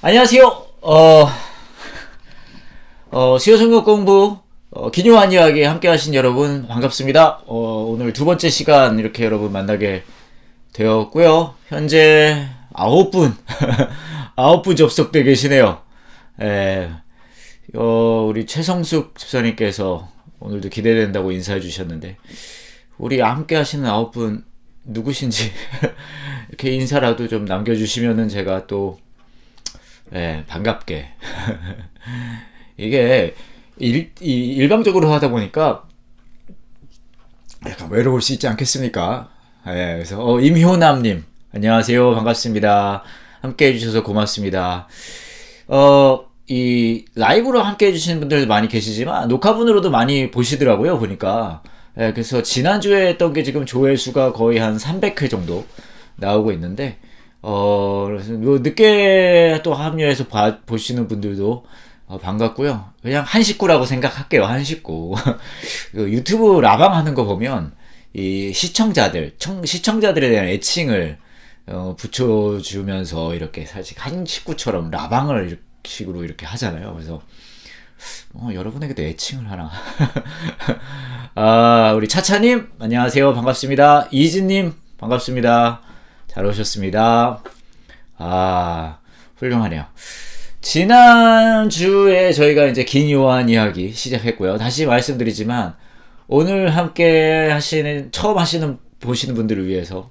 안녕하세요. 수요 성격 공부, 기묘한 이야기 함께 하신 여러분 반갑습니다. 오늘 두 번째 시간 이렇게 여러분 만나게 되었고요. 현재 9분, 9분 접속돼 계시네요. 에, 우리 최성숙 집사님께서 오늘도 기대된다고 인사해 주셨는데, 우리 함께 하시는 9분 누구신지 이렇게 인사라도 좀 남겨주시면은 제가 또 반갑게. 이게 일방적으로 하다 보니까 약간 외로울 수 있지 않겠습니까? 그래서 임효남님 안녕하세요, 반갑습니다. 함께 해주셔서 고맙습니다. 이 라이브로 함께 해주시는 분들도 많이 계시지만 녹화분으로도 많이 보시더라고요, 보니까. 그래서 지난주에 했던 게 지금 조회수가 거의 한 300회 정도 나오고 있는데, 그래서 뭐 늦게 또 합류해서 보시는 분들도 반갑고요. 그냥 한 식구라고 생각할게요. 한 식구. 그 유튜브 라방 하는 거 보면 이 시청자들에 대한 애칭을 붙여주면서 이렇게 사실 한 식구처럼 라방을 이렇게 식으로 이렇게 하잖아요. 그래서 여러분에게도 애칭을 하나. 우리 차차님 안녕하세요, 반갑습니다. 이진님 반갑습니다. 잘 오셨습니다. 훌륭하네요. 지난주에 저희가 이제 긴 요한 이야기 시작했고요. 다시 말씀드리지만, 오늘 함께 처음 보시는 분들을 위해서,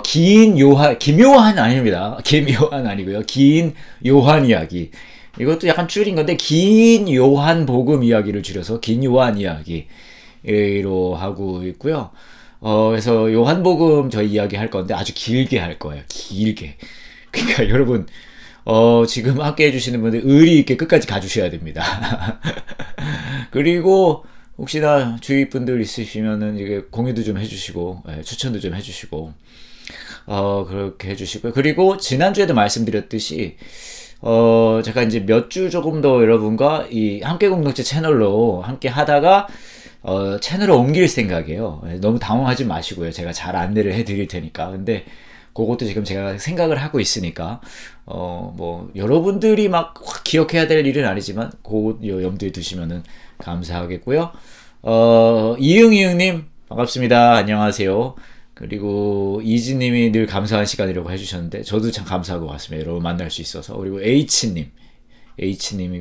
김요한 아닙니다. 김요한 아니고요. 긴 요한 이야기. 이것도 약간 줄인 건데, 긴 요한 복음 이야기를 줄여서 긴 요한 이야기로 하고 있고요. 그래서 요한복음 저희 이야기 할 건데 아주 길게 할 거예요. 길게. 그러니까 여러분, 지금 함께 해주시는 분들 의리 있게 끝까지 가주셔야 됩니다. 그리고 혹시나 주위 분들 있으시면은 이게 공유도 좀 해주시고, 추천도 좀 해주시고, 그렇게 해주시고요. 그리고 지난주에도 말씀드렸듯이, 제가 이제 몇 주 조금 더 여러분과 이 함께 공동체 채널로 함께 하다가 채널을 옮길 생각이에요. 너무 당황하지 마시고요. 제가 잘 안내를 해드릴 테니까. 근데 그것도 지금 제가 생각을 하고 있으니까 뭐 여러분들이 막 기억해야 될 일은 아니지만 그것 염두에 두시면은 감사하겠고요. 이응이응님 반갑습니다. 안녕하세요. 그리고 이지님이 늘 감사한 시간이라고 해주셨는데 저도 참 감사하고 같습니다. 여러분 만날 수 있어서. 그리고 H님이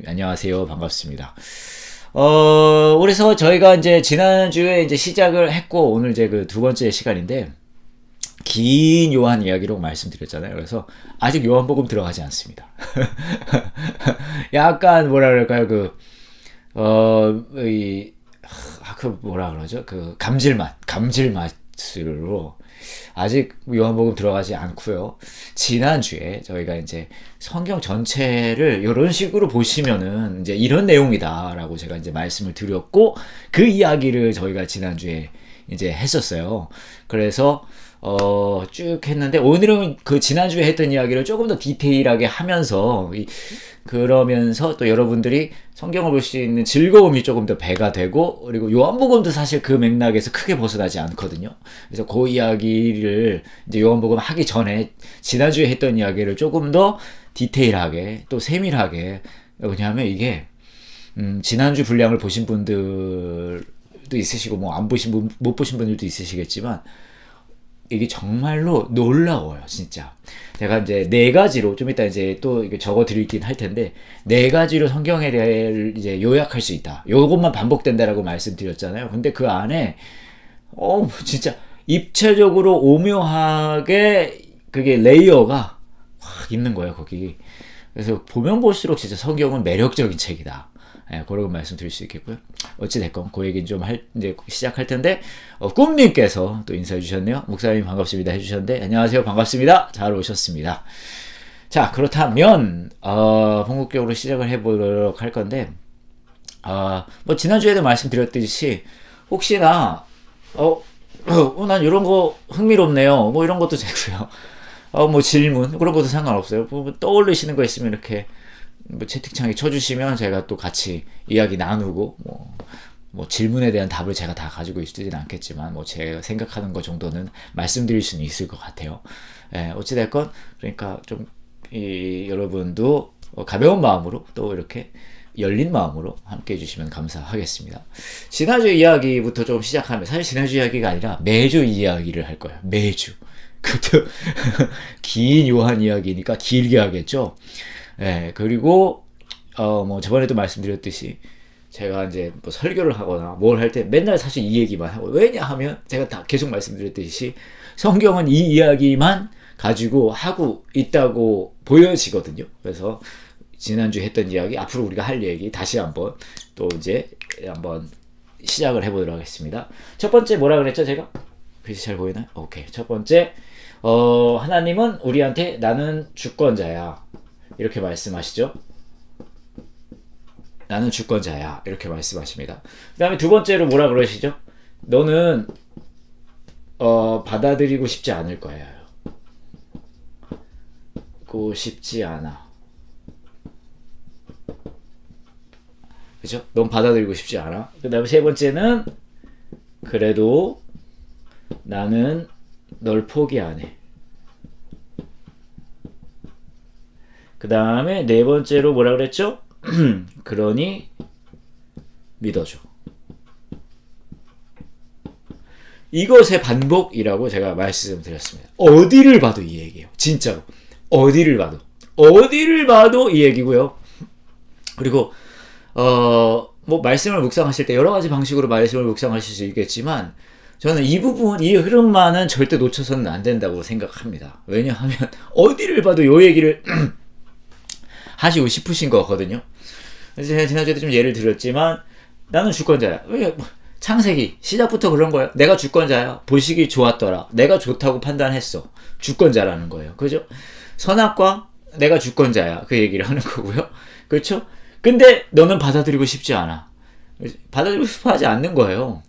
안녕하세요, 반갑습니다. 그래서 저희가 이제 지난주에 이제 시작을 했고, 오늘 이제 그 두 번째 시간인데, 긴 요한 이야기로 말씀드렸잖아요. 그래서 아직 요한복음 들어가지 않습니다. 약간 뭐라 그럴까요? 뭐라 그러죠? 그 감질맛으로 아직 요한복음 들어가지 않고요. 지난주에 저희가 이제 성경 전체를 이런 식으로 보시면은 이제 이런 내용이다라고 제가 이제 말씀을 드렸고, 그 이야기를 저희가 지난주에 이제 했었어요. 그래서 쭉 했는데, 오늘은 그 지난주에 했던 이야기를 조금 더 디테일하게 하면서 그러면서 또 여러분들이 성경을 볼 수 있는 즐거움이 조금 더 배가 되고, 그리고 요한복음도 사실 그 맥락에서 크게 벗어나지 않거든요. 그래서 그 이야기를 이제 요한복음 하기 전에 지난주에 했던 이야기를 조금 더 디테일하게 또 세밀하게, 왜냐하면 이게 지난주 분량을 보신 분들도 있으시고 뭐 안 보신 분, 못 보신 분들도 있으시겠지만 이게 정말로 놀라워요, 진짜. 제가 이제 4가지로 좀 이따 이제 또 이게 적어 드리긴 할 텐데, 4가지로 성경에 대해 이제 요약할 수 있다. 요것만 반복된다라고 말씀드렸잖아요. 근데 그 안에 진짜 입체적으로 오묘하게 그게 레이어가 확 있는 거예요, 거기. 그래서 보면 볼수록 진짜 성경은 매력적인 책이다. 그런 말씀드릴 수 있겠고요. 어찌됐건 그 얘기는 좀 이제 시작할 텐데, 꿈님께서 또 인사해 주셨네요. 목사님 반갑습니다 해주셨는데, 안녕하세요, 반갑습니다. 잘 오셨습니다. 자, 그렇다면 본격적으로 시작을 해보도록 할 건데, 뭐 지난주에도 말씀드렸듯이 혹시나 난 이런 거 흥미롭네요, 뭐 이런 것도 되고요. 뭐 질문 그런 것도 상관없어요. 뭐 떠올리시는 거 있으면 이렇게 뭐 채팅창에 쳐주시면 제가 또 같이 이야기 나누고, 뭐 질문에 대한 답을 제가 다 가지고 있지는 않겠지만 뭐 제가 생각하는 것 정도는 말씀드릴 수는 있을 것 같아요. 어찌됐건 그러니까 좀 여러분도 가벼운 마음으로 또 이렇게 열린 마음으로 함께 해주시면 감사하겠습니다. 지난주 이야기부터 좀 시작하면, 사실 지난주 이야기가 아니라 매주 이야기를 할 거예요. 매주. 그것도 긴 요한 이야기니까 길게 하겠죠. 예, 그리고 뭐 저번에도 말씀드렸듯이 제가 이제 뭐 설교를 하거나 뭘 할 때 맨날 사실 이 얘기만 하고, 왜냐하면 제가 다 계속 말씀드렸듯이 성경은 이 이야기만 가지고 하고 있다고 보여지거든요. 그래서 지난주 했던 이야기, 앞으로 우리가 할 얘기 다시 한번 또 이제 한번 시작을 해보도록 하겠습니다. 첫 번째 뭐라 그랬죠, 제가? 글씨 잘 보이나요? 오케이. 첫 번째, 하나님은 우리한테 나는 주권자야, 이렇게 말씀하시죠. 나는 주권자야, 이렇게 말씀하십니다. 그 다음에 두 번째로 뭐라 그러시죠? 너는 받아들이고 싶지 않을 거야. 쉽지 않아. 그죠? 넌 받아들이고 싶지 않아. 그 다음에 세 번째는 그래도 나는 널 포기 안 해. 그 다음에 네 번째로 뭐라 그랬죠? 그러니 믿어줘. 이것의 반복이라고 제가 말씀드렸습니다. 어디를 봐도 이 얘기예요. 진짜로. 어디를 봐도 이 얘기고요. 그리고 뭐 말씀을 묵상하실 때 여러 가지 방식으로 말씀을 묵상하실 수 있겠지만, 저는 이 부분, 이 흐름만은 절대 놓쳐서는 안 된다고 생각합니다. 왜냐하면 어디를 봐도 요 얘기를 하시고 싶으신 거거든요. 그래서 제가 지난주에도 좀 예를 들었지만, 나는 주권자야. 왜? 창세기 시작부터 그런 거예요. 내가 주권자야. 보시기 좋았더라. 내가 좋다고 판단했어. 주권자라는 거예요. 그죠? 선악과 내가 주권자야. 그 얘기를 하는 거고요. 그렇죠? 근데 너는 받아들이고 싶지 않아. 받아들이고 싶어 하지 않는 거예요.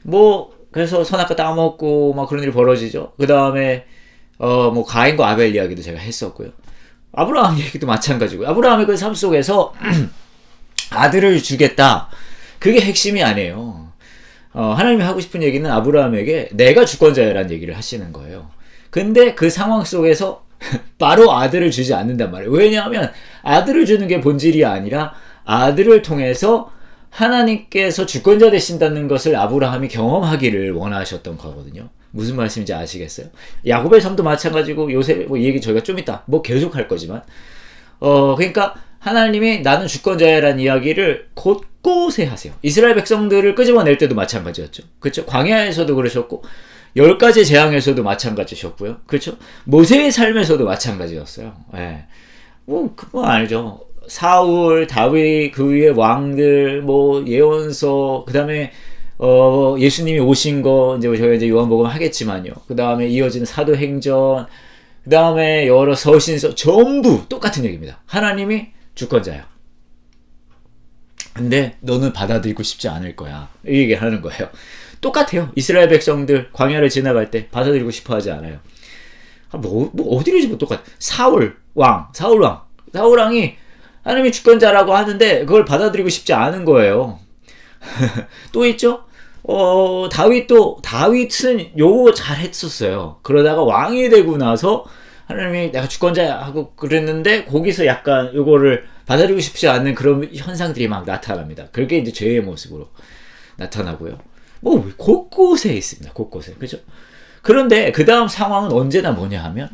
뭐 그래서 선악과 따먹고 막 그런 일이 벌어지죠. 그 다음에 뭐 가인과 아벨 이야기도 제가 했었고요. 아브라함 얘기도 마찬가지고요. 아브라함의 그 삶 속에서 아들을 주겠다. 그게 핵심이 아니에요. 하나님이 하고 싶은 얘기는 아브라함에게 내가 주권자야라는 얘기를 하시는 거예요. 근데 그 상황 속에서 바로 아들을 주지 않는단 말이에요. 왜냐하면 아들을 주는 게 본질이 아니라 아들을 통해서 하나님께서 주권자 되신다는 것을 아브라함이 경험하기를 원하셨던 거거든요. 무슨 말씀인지 아시겠어요? 야곱의 삶도 마찬가지고 요셉, 뭐 이 얘기 저희가 좀 이따 뭐 계속 할 거지만, 그러니까 하나님이 나는 주권자야라는 이야기를 곳곳에 하세요. 이스라엘 백성들을 끄집어낼 때도 마찬가지였죠. 그렇죠? 광야에서도 그러셨고 10가지 재앙에서도 마찬가지셨고요. 그렇죠? 모세의 삶에서도 마찬가지였어요. 예. 그거 알죠. 사울, 다윗, 그 위에 왕들, 뭐 예언서, 그 다음에 예수님이 오신 거 이제 저희가 이제 요한복음 하겠지만요. 그 다음에 이어지는 사도행전, 그 다음에 여러 서신서 전부 똑같은 얘기입니다. 하나님이 주권자야. 근데 너는 받아들이고 싶지 않을 거야. 이 얘기를 하는 거예요. 똑같아요. 이스라엘 백성들 광야를 지나갈 때 받아들이고 싶어 하지 않아요. 뭐 어디를 집어 똑같아. 사울왕이 하나님이 주권자라고 하는데 그걸 받아들이고 싶지 않은 거예요. 또 있죠? 다윗은 요거 잘 했었어요. 그러다가 왕이 되고 나서 하나님이 내가 주권자야 하고 그랬는데 거기서 약간 요거를 받아들이고 싶지 않는 그런 현상들이 막 나타납니다. 그게 이제 죄의 모습으로 나타나고요. 뭐 곳곳에 있습니다. 곳곳에. 그죠? 그런데 그 다음 상황은 언제나 뭐냐 하면,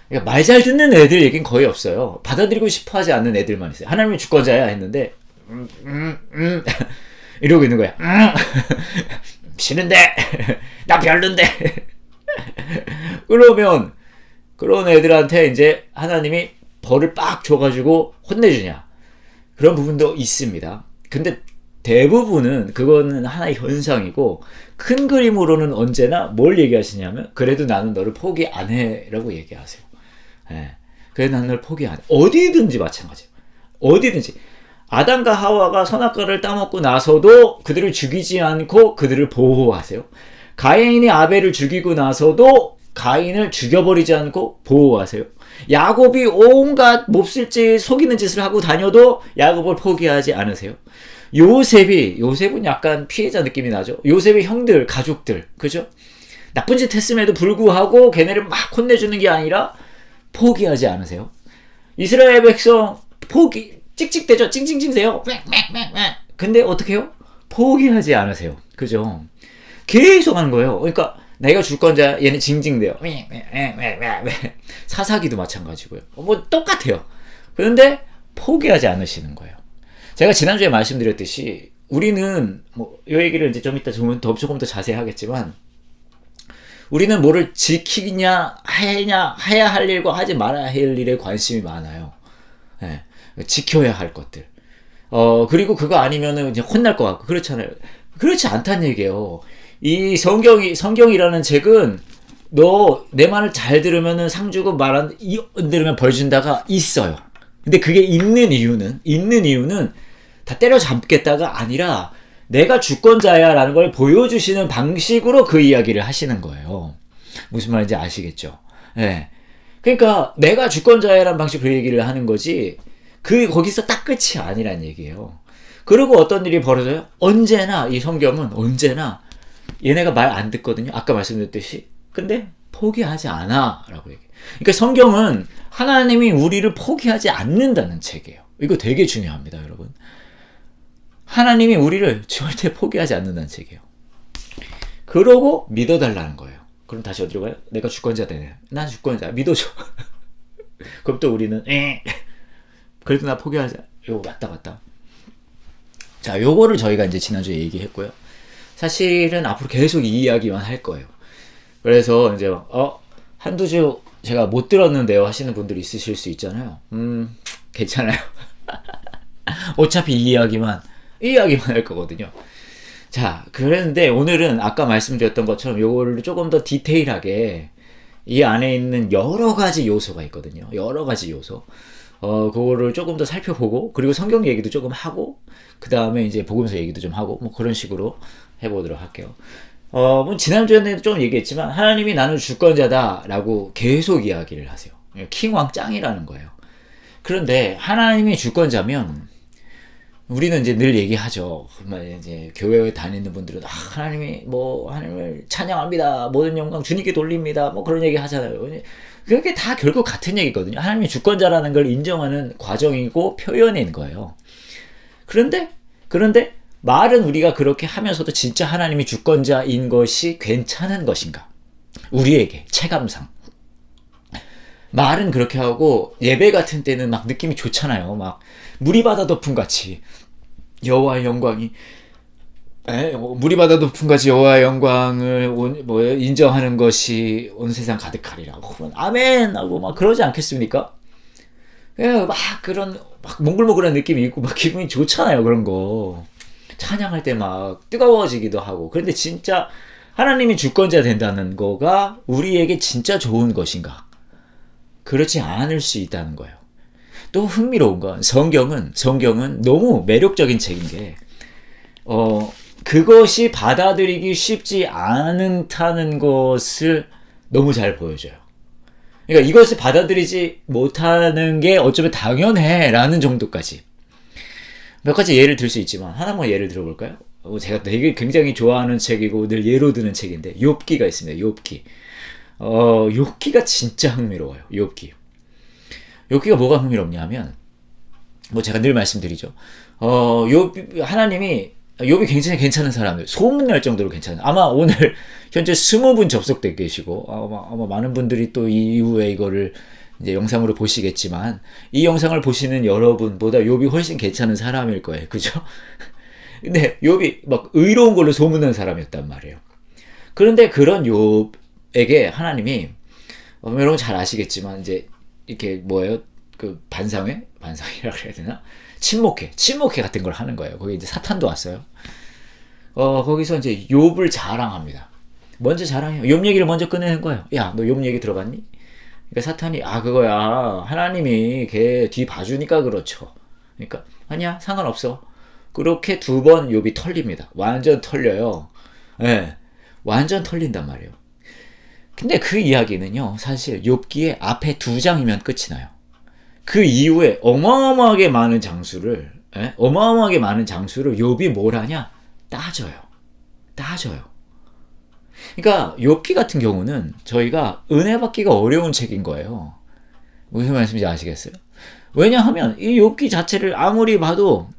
그러니까 말 잘 듣는 애들 얘기는 거의 없어요. 받아들이고 싶어 하지 않는 애들만 있어요. 하나님이 주권자야 했는데 이러고 있는 거야. 싫은데 나 별론데 그러면 그런 애들한테 이제 하나님이 벌을 빡 줘가지고 혼내주냐, 그런 부분도 있습니다. 근데 대부분은 그거는 하나의 현상이고, 큰 그림으로는 언제나 뭘 얘기하시냐면 그래도 나는 너를 포기 안 해라고 얘기하세요. 예. 그래도 나는 너를 포기 안 해. 어디든지 마찬가지예요. 어디든지. 아담과 하와가 선악과를 따먹고 나서도 그들을 죽이지 않고 그들을 보호하세요. 가인이 아벨을 죽이고 나서도 가인을 죽여버리지 않고 보호하세요. 야곱이 온갖 몹쓸 속이는 짓을 하고 다녀도 야곱을 포기하지 않으세요. 요셉은 약간 피해자 느낌이 나죠. 요셉의 형들, 가족들, 그죠? 나쁜 짓 했음에도 불구하고 걔네를 막 혼내주는 게 아니라 포기하지 않으세요. 이스라엘 백성 포기 찍찍대죠. 찡찡찡대요. 근데 어떻게 해요? 포기하지 않으세요. 그죠? 계속 하는 거예요. 그러니까 내가 주권자 얘는 징징대요. 사사기도 마찬가지고요. 뭐 똑같아요. 그런데 포기하지 않으시는 거예요. 제가 지난주에 말씀드렸듯이 우리는 뭐 이 얘기를 이제 좀 이따 조금 더 자세히 하겠지만 우리는 뭐를 지키냐 해야 할 일과 하지 말아야 할 일에 관심이 많아요. 네. 지켜야 할 것들. 그리고 그거 아니면은 이제 혼날 것 같고 그렇잖아요. 그렇지 않다는 얘기예요. 이 성경이라는 책은 너 내 말을 잘 들으면은 상 주고 말 안 들으면 벌 준다가 있어요. 근데 그게 있는 이유는 다 때려잡겠다가 아니라 내가 주권자야라는 걸 보여주시는 방식으로 그 이야기를 하시는 거예요. 무슨 말인지 아시겠죠? 네. 그러니까 내가 주권자야라는 방식으로 그 얘기를 하는 거지 거기서 딱 끝이 아니란 얘기예요. 그리고 어떤 일이 벌어져요? 언제나 이 성경은 언제나 얘네가 말 안 듣거든요. 아까 말씀드렸듯이. 근데 포기하지 않아 라고 얘기해요. 그러니까 성경은 하나님이 우리를 포기하지 않는다는 책이에요. 이거 되게 중요합니다, 여러분. 하나님이 우리를 절대 포기하지 않는다는 책이에요. 그러고 믿어달라는 거예요. 그럼 다시 어디로 가요? 내가 주권자 되네. 난 주권자. 믿어줘. 그럼 또 우리는 그래도 나 포기하자. 요거 맞다. 자, 요거를 저희가 이제 지난주에 얘기했고요. 사실은 앞으로 계속 이 이야기만 할 거예요. 그래서 이제 한두 주 제가 못 들었는데요 하시는 분들이 있으실 수 있잖아요. 괜찮아요. 어차피 이 이야기만 할 거거든요. 자, 그랬는데 오늘은 아까 말씀드렸던 것처럼 요거를 조금 더 디테일하게 이 안에 있는 여러 가지 요소가 있거든요. 여러 가지 요소. 그거를 조금 더 살펴보고, 그리고 성경 얘기도 조금 하고, 그 다음에 이제 복음서 얘기도 좀 하고, 뭐 그런 식으로 해보도록 할게요. 뭐 지난주에는 좀 얘기했지만, 하나님이 나는 주권자다라고 계속 이야기를 하세요. 킹왕 짱이라는 거예요. 그런데 하나님이 주권자면, 우리는 이제 늘 얘기하죠. 이제 교회에 다니는 분들은 하나님을 찬양합니다. 모든 영광 주님께 돌립니다. 뭐 그런 얘기 하잖아요. 그게 다 결국 같은 얘기거든요. 하나님이 주권자라는 걸 인정하는 과정이고 표현인 거예요. 그런데 말은 우리가 그렇게 하면서도 진짜 하나님이 주권자인 것이 괜찮은 것인가? 우리에게 체감상. 말은 그렇게 하고 예배 같은 때는 막 느낌이 좋잖아요. 막 물이 바다 덮음 같이 여호와의 영광이 물이 바다 덮음 같이 여호와의 영광을 인정하는 것이 온 세상 가득하리라. 아멘 하고 막 그러지 않겠습니까? 막 그런 몽글몽글한 느낌이 있고 막 기분이 좋잖아요. 그런 거 찬양할 때 막 뜨거워지기도 하고. 그런데 진짜 하나님이 주권자 된다는 거가 우리에게 진짜 좋은 것인가? 그렇지 않을 수 있다는 거예요. 또 흥미로운 건 성경은 너무 매력적인 책인 게 그것이 받아들이기 쉽지 않다는 것을 너무 잘 보여줘요. 그러니까 이것을 받아들이지 못하는 게 어쩌면 당연해 라는 정도까지. 몇 가지 예를 들 수 있지만 하나만 예를 들어볼까요? 제가 되게 굉장히 좋아하는 책이고 늘 예로 드는 책인데 욥기가 있습니다. 욥기. 욥기가 진짜 흥미로워요. 욥기가 뭐가 흥미롭냐면 뭐 제가 늘 말씀드리죠. 하나님이 욥이 굉장히 괜찮은 사람들, 소문날 정도로 괜찮은. 아마 오늘 현재 20분 접속돼 계시고 아마 많은 분들이 또 이후에 이거를 이제 영상으로 보시겠지만 이 영상을 보시는 여러분보다 욥이 훨씬 괜찮은 사람일 거예요. 그죠? 근데 욥이 막 의로운 걸로 소문난 사람이었단 말이에요. 그런데 그런 욥에게 하나님이 여러분 잘 아시겠지만 이제 이렇게 그 반상회라고 해야 되나? 침묵회 같은 걸 하는 거예요. 거기 이제 사탄도 왔어요. 거기서 이제 욥을 자랑합니다. 먼저 자랑해요. 욥 얘기를 먼저 꺼내는 거예요. 야, 너 욥 얘기 들어봤니? 그러니까 사탄이 그거야. 하나님이 걔 뒤 봐주니까 그렇죠. 그러니까 아니야, 상관없어. 그렇게 2번 욥이 털립니다. 완전 털려요. 네, 완전 털린단 말이에요. 근데 그 이야기는요, 사실 욥기의 앞에 2장이면 끝이 나요. 그 이후에 어마어마하게 많은 장수를 욥이 뭘 하냐? 따져요. 그러니까 욥기 같은 경우는 저희가 은혜 받기가 어려운 책인 거예요. 무슨 말씀인지 아시겠어요? 왜냐하면 이 욥기 자체를 아무리 봐도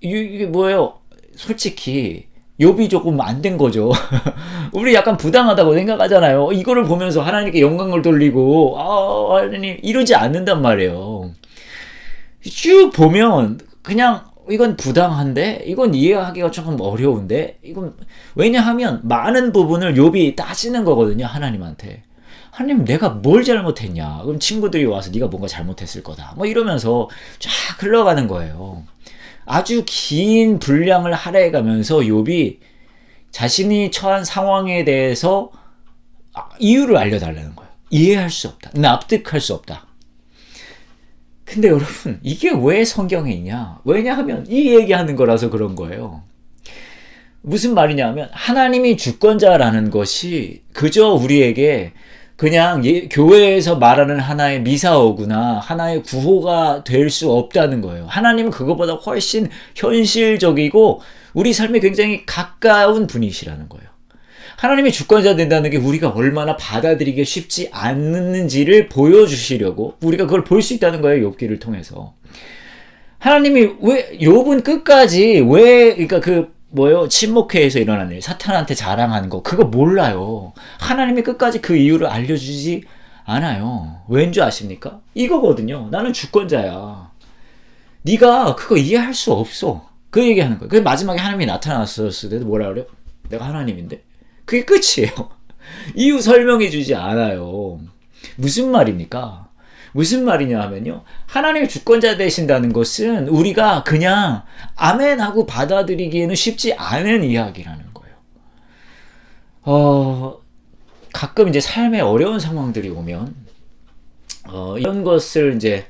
이게 뭐예요? 솔직히 욥이 조금 안 된 거죠. 우리 약간 부당하다고 생각하잖아요. 이거를 보면서 하나님께 영광을 돌리고 하나님 이러지 않는단 말이에요. 쭉 보면 그냥 이건 부당한데 이건 이해하기가 조금 어려운데 이건 왜냐하면 많은 부분을 욥이 따지는 거거든요. 하나님한테. 하나님 내가 뭘 잘못했냐. 그럼 친구들이 와서 네가 뭔가 잘못했을 거다. 뭐 이러면서 쫙 흘러가는 거예요. 아주 긴 분량을 할애해가면서 욥이 자신이 처한 상황에 대해서 이유를 알려달라는 거예요. 이해할 수 없다. 납득할 수 없다. 근데 여러분 이게 왜 성경에 있냐? 왜냐하면 이 얘기하는 거라서 그런 거예요. 무슨 말이냐 하면 하나님이 주권자라는 것이 그저 우리에게 그냥 교회에서 말하는 하나의 미사오구나 하나의 구호가 될 수 없다는 거예요. 하나님은 그것보다 훨씬 현실적이고 우리 삶에 굉장히 가까운 분이시라는 거예요. 하나님이 주권자 된다는 게 우리가 얼마나 받아들이기 쉽지 않는지를 보여주시려고 우리가 그걸 볼 수 있다는 거예요. 욥기를 통해서. 하나님이 왜 욥은 끝까지 왜 그러니까 침묵회에서 일어나는 일, 사탄한테 자랑하는 거 그거 몰라요. 하나님이 끝까지 그 이유를 알려주지 않아요. 왠 줄 아십니까? 이거거든요. 나는 주권자야. 네가 그거 이해할 수 없어. 그 얘기하는 거예요. 그래서 마지막에 하나님이 나타났을 때도 뭐라 그래요? 내가 하나님인데? 그게 끝이에요. 이유 설명해 주지 않아요. 무슨 말입니까? 무슨 말이냐 하면요. 하나님의 주권자 되신다는 것은 우리가 그냥 아멘하고 받아들이기에는 쉽지 않은 이야기라는 거예요. 가끔 이제 삶에 어려운 상황들이 오면 이런 것을 이제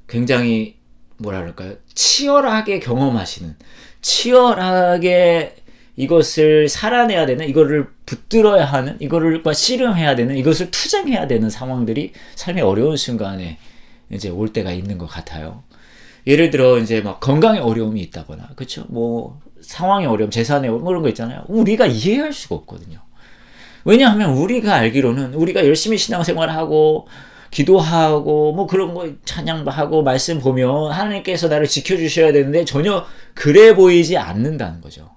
굉장히 뭐라 그럴까요? 치열하게 경험하시는, 치열하게 이것을 살아내야 되는, 이거를 붙들어야 하는, 이거를 씨름해야 되는, 이것을 투쟁해야 되는 상황들이 삶의 어려운 순간에 이제 올 때가 있는 것 같아요. 예를 들어 이제 막 건강에 어려움이 있다거나, 그렇죠? 뭐 상황의 어려움, 재산의 어려움 그런 거 있잖아요. 우리가 이해할 수가 없거든요. 왜냐하면 우리가 알기로는 우리가 열심히 신앙생활하고 기도하고 뭐 그런 거 찬양도 하고 말씀 보면 하나님께서 나를 지켜주셔야 되는데 전혀 그래 보이지 않는다는 거죠.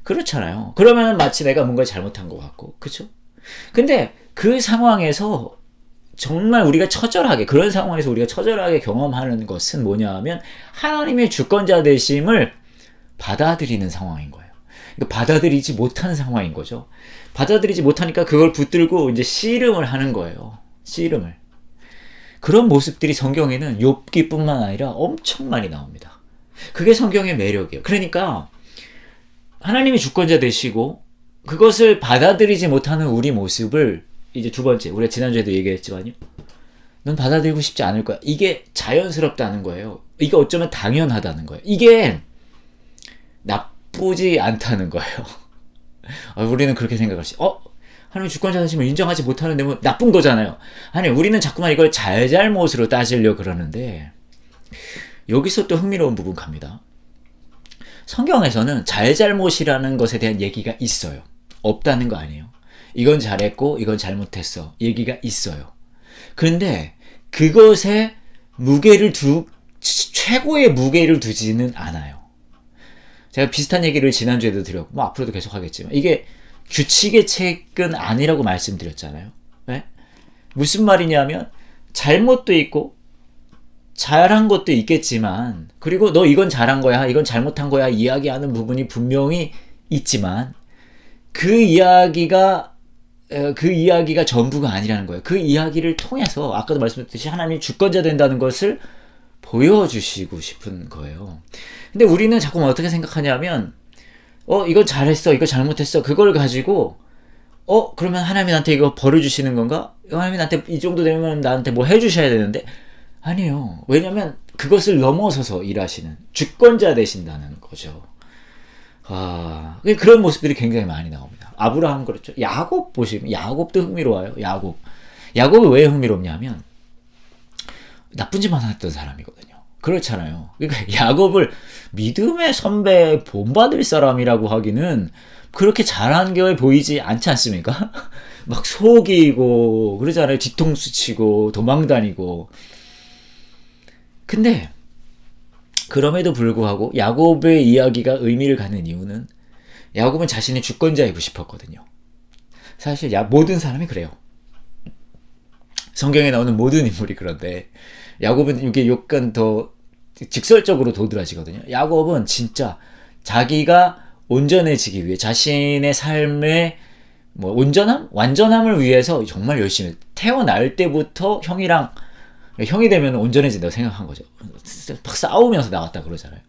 그렇잖아요. 그러면 마치 내가 뭔가 잘못한 것 같고, 그렇죠? 근데 그 상황에서 정말 우리가 처절하게, 그런 상황에서 우리가 처절하게 경험하는 것은 뭐냐 하면 하나님의 주권자 되심을 받아들이는 상황인 거예요. 그러니까 받아들이지 못한 상황인 거죠. 받아들이지 못하니까 그걸 붙들고 이제 씨름을 하는 거예요. 씨름을. 그런 모습들이 성경에는 욥기뿐만 아니라 엄청 많이 나옵니다. 그게 성경의 매력이에요. 그러니까 하나님이 주권자 되시고 그것을 받아들이지 못하는 우리 모습을 이제 두 번째, 우리가 지난주에도 얘기했지만요. 넌 받아들이고 싶지 않을 거야. 이게 자연스럽다는 거예요. 이게 어쩌면 당연하다는 거예요. 이게 나쁘지 않다는 거예요. 우리는 그렇게 생각할 수 있어요. 하나님 주권자 되심을 인정하지 못하는데 뭐 나쁜 거잖아요. 아니, 우리는 자꾸만 이걸 잘잘못으로 따지려고 그러는데 여기서 또 흥미로운 부분 갑니다. 성경에서는 잘잘못이라는 것에 대한 얘기가 있어요. 없다는 거 아니에요. 이건 잘했고 이건 잘못했어. 얘기가 있어요. 그런데 그것에 최고의 무게를 두지는 않아요. 제가 비슷한 얘기를 지난주에도 드렸고 뭐 앞으로도 계속 하겠지만 이게 규칙의 책은 아니라고 말씀드렸잖아요. 네? 무슨 말이냐면 잘못도 있고 잘한 것도 있겠지만, 그리고 너 이건 잘한 거야, 이건 잘못한 거야 이야기하는 부분이 분명히 있지만 그 이야기가 전부가 아니라는 거예요. 그 이야기를 통해서 아까도 말씀드렸듯이 하나님이 주권자 된다는 것을 보여주시고 싶은 거예요. 근데 우리는 자꾸 어떻게 생각하냐면 이건 잘했어, 이거 잘못했어, 그걸 가지고 그러면 하나님이 나한테 이거 벌을 주시는 건가? 하나님이 나한테 이 정도 되면 나한테 뭐 해주셔야 되는데, 아니에요. 왜냐면 그것을 넘어서서 일하시는 주권자 되신다는 거죠. 그런 모습들이 굉장히 많이 나옵니다. 아브라함 그렇죠. 야곱 보시면 야곱도 흥미로워요. 야곱이 왜 흥미롭냐면 나쁜 짓만 했던 사람이거든요. 그렇잖아요. 그러니까 야곱을 믿음의 선배 본받을 사람이라고 하기는 그렇게 잘한 게 보이지 않지 않습니까? 막 속이고 그러잖아요. 뒤통수 치고 도망다니고. 근데 그럼에도 불구하고 야곱의 이야기가 의미를 갖는 이유는 야곱은 자신의 주권자이고 싶었거든요. 사실 모든 사람이 그래요. 성경에 나오는 모든 인물이 그런데 야곱은 이게 약간 더 직설적으로 도드라지거든요. 야곱은 진짜 자기가 온전해지기 위해 자신의 삶의 완전함을 위해서 정말 열심히 태어날 때부터 형이 되면 온전해진다고 생각한 거죠. 막 싸우면서 나왔다 그러잖아요.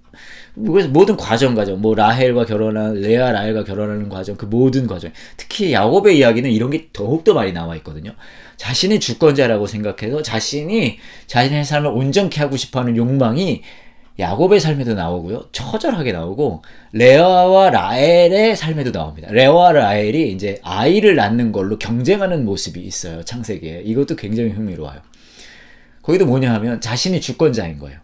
그래서 모든 과정, 라헬과 결혼한, 라헬과 결혼하는 과정, 그 모든 과정. 특히 야곱의 이야기는 이런 게 더욱더 많이 나와 있거든요. 자신이 주권자라고 생각해서 자신의 삶을 온전케 하고 싶어 하는 욕망이 야곱의 삶에도 나오고요. 처절하게 나오고, 레아와 라헬의 삶에도 나옵니다. 레아와 라헬이 이제 아이를 낳는 걸로 경쟁하는 모습이 있어요. 창세기에. 이것도 굉장히 흥미로워요. 거기도 뭐냐 하면 자신이 주권자인 거예요.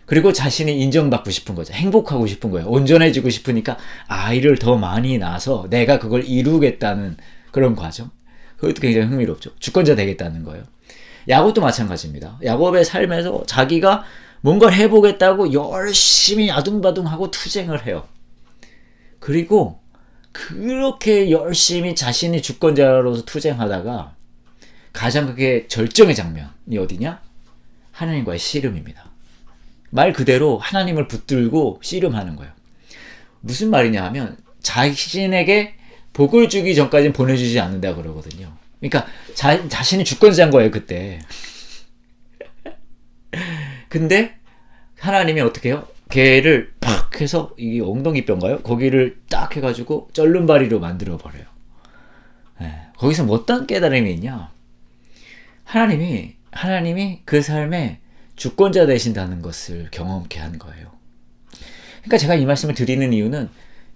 그리고 자신이 인정받고 싶은 거죠. 행복하고 싶은 거예요. 온전해지고 싶으니까 아이를 더 많이 낳아서 내가 그걸 이루겠다는 그런 과정. 그것도 굉장히 흥미롭죠. 주권자 되겠다는 거예요. 야곱도 마찬가지입니다. 야곱의 삶에서 자기가 뭔가를 해보겠다고 열심히 아둥바둥하고 투쟁을 해요. 그리고 그렇게 열심히 자신이 주권자로서 투쟁하다가 가장 그게 절정의 장면이 어디냐? 하나님과의 씨름입니다. 말 그대로 하나님을 붙들고 씨름하는 거예요. 무슨 말이냐 하면 자신에게 복을 주기 전까지는 보내주지 않는다 그러거든요. 그러니까 자신이 주권자인 거예요 그때. 근데 하나님이 어떻게 해요? 걔를 팍 해서 이게 엉덩이뼈인가요? 거기를 딱 해가지고 쩔름바리로 만들어버려요. 거기서 뭐 어떤 깨달음이 있냐? 하나님이 그 삶에 주권자 되신다는 것을 경험케 한 거예요. 그러니까 제가 이 말씀을 드리는 이유는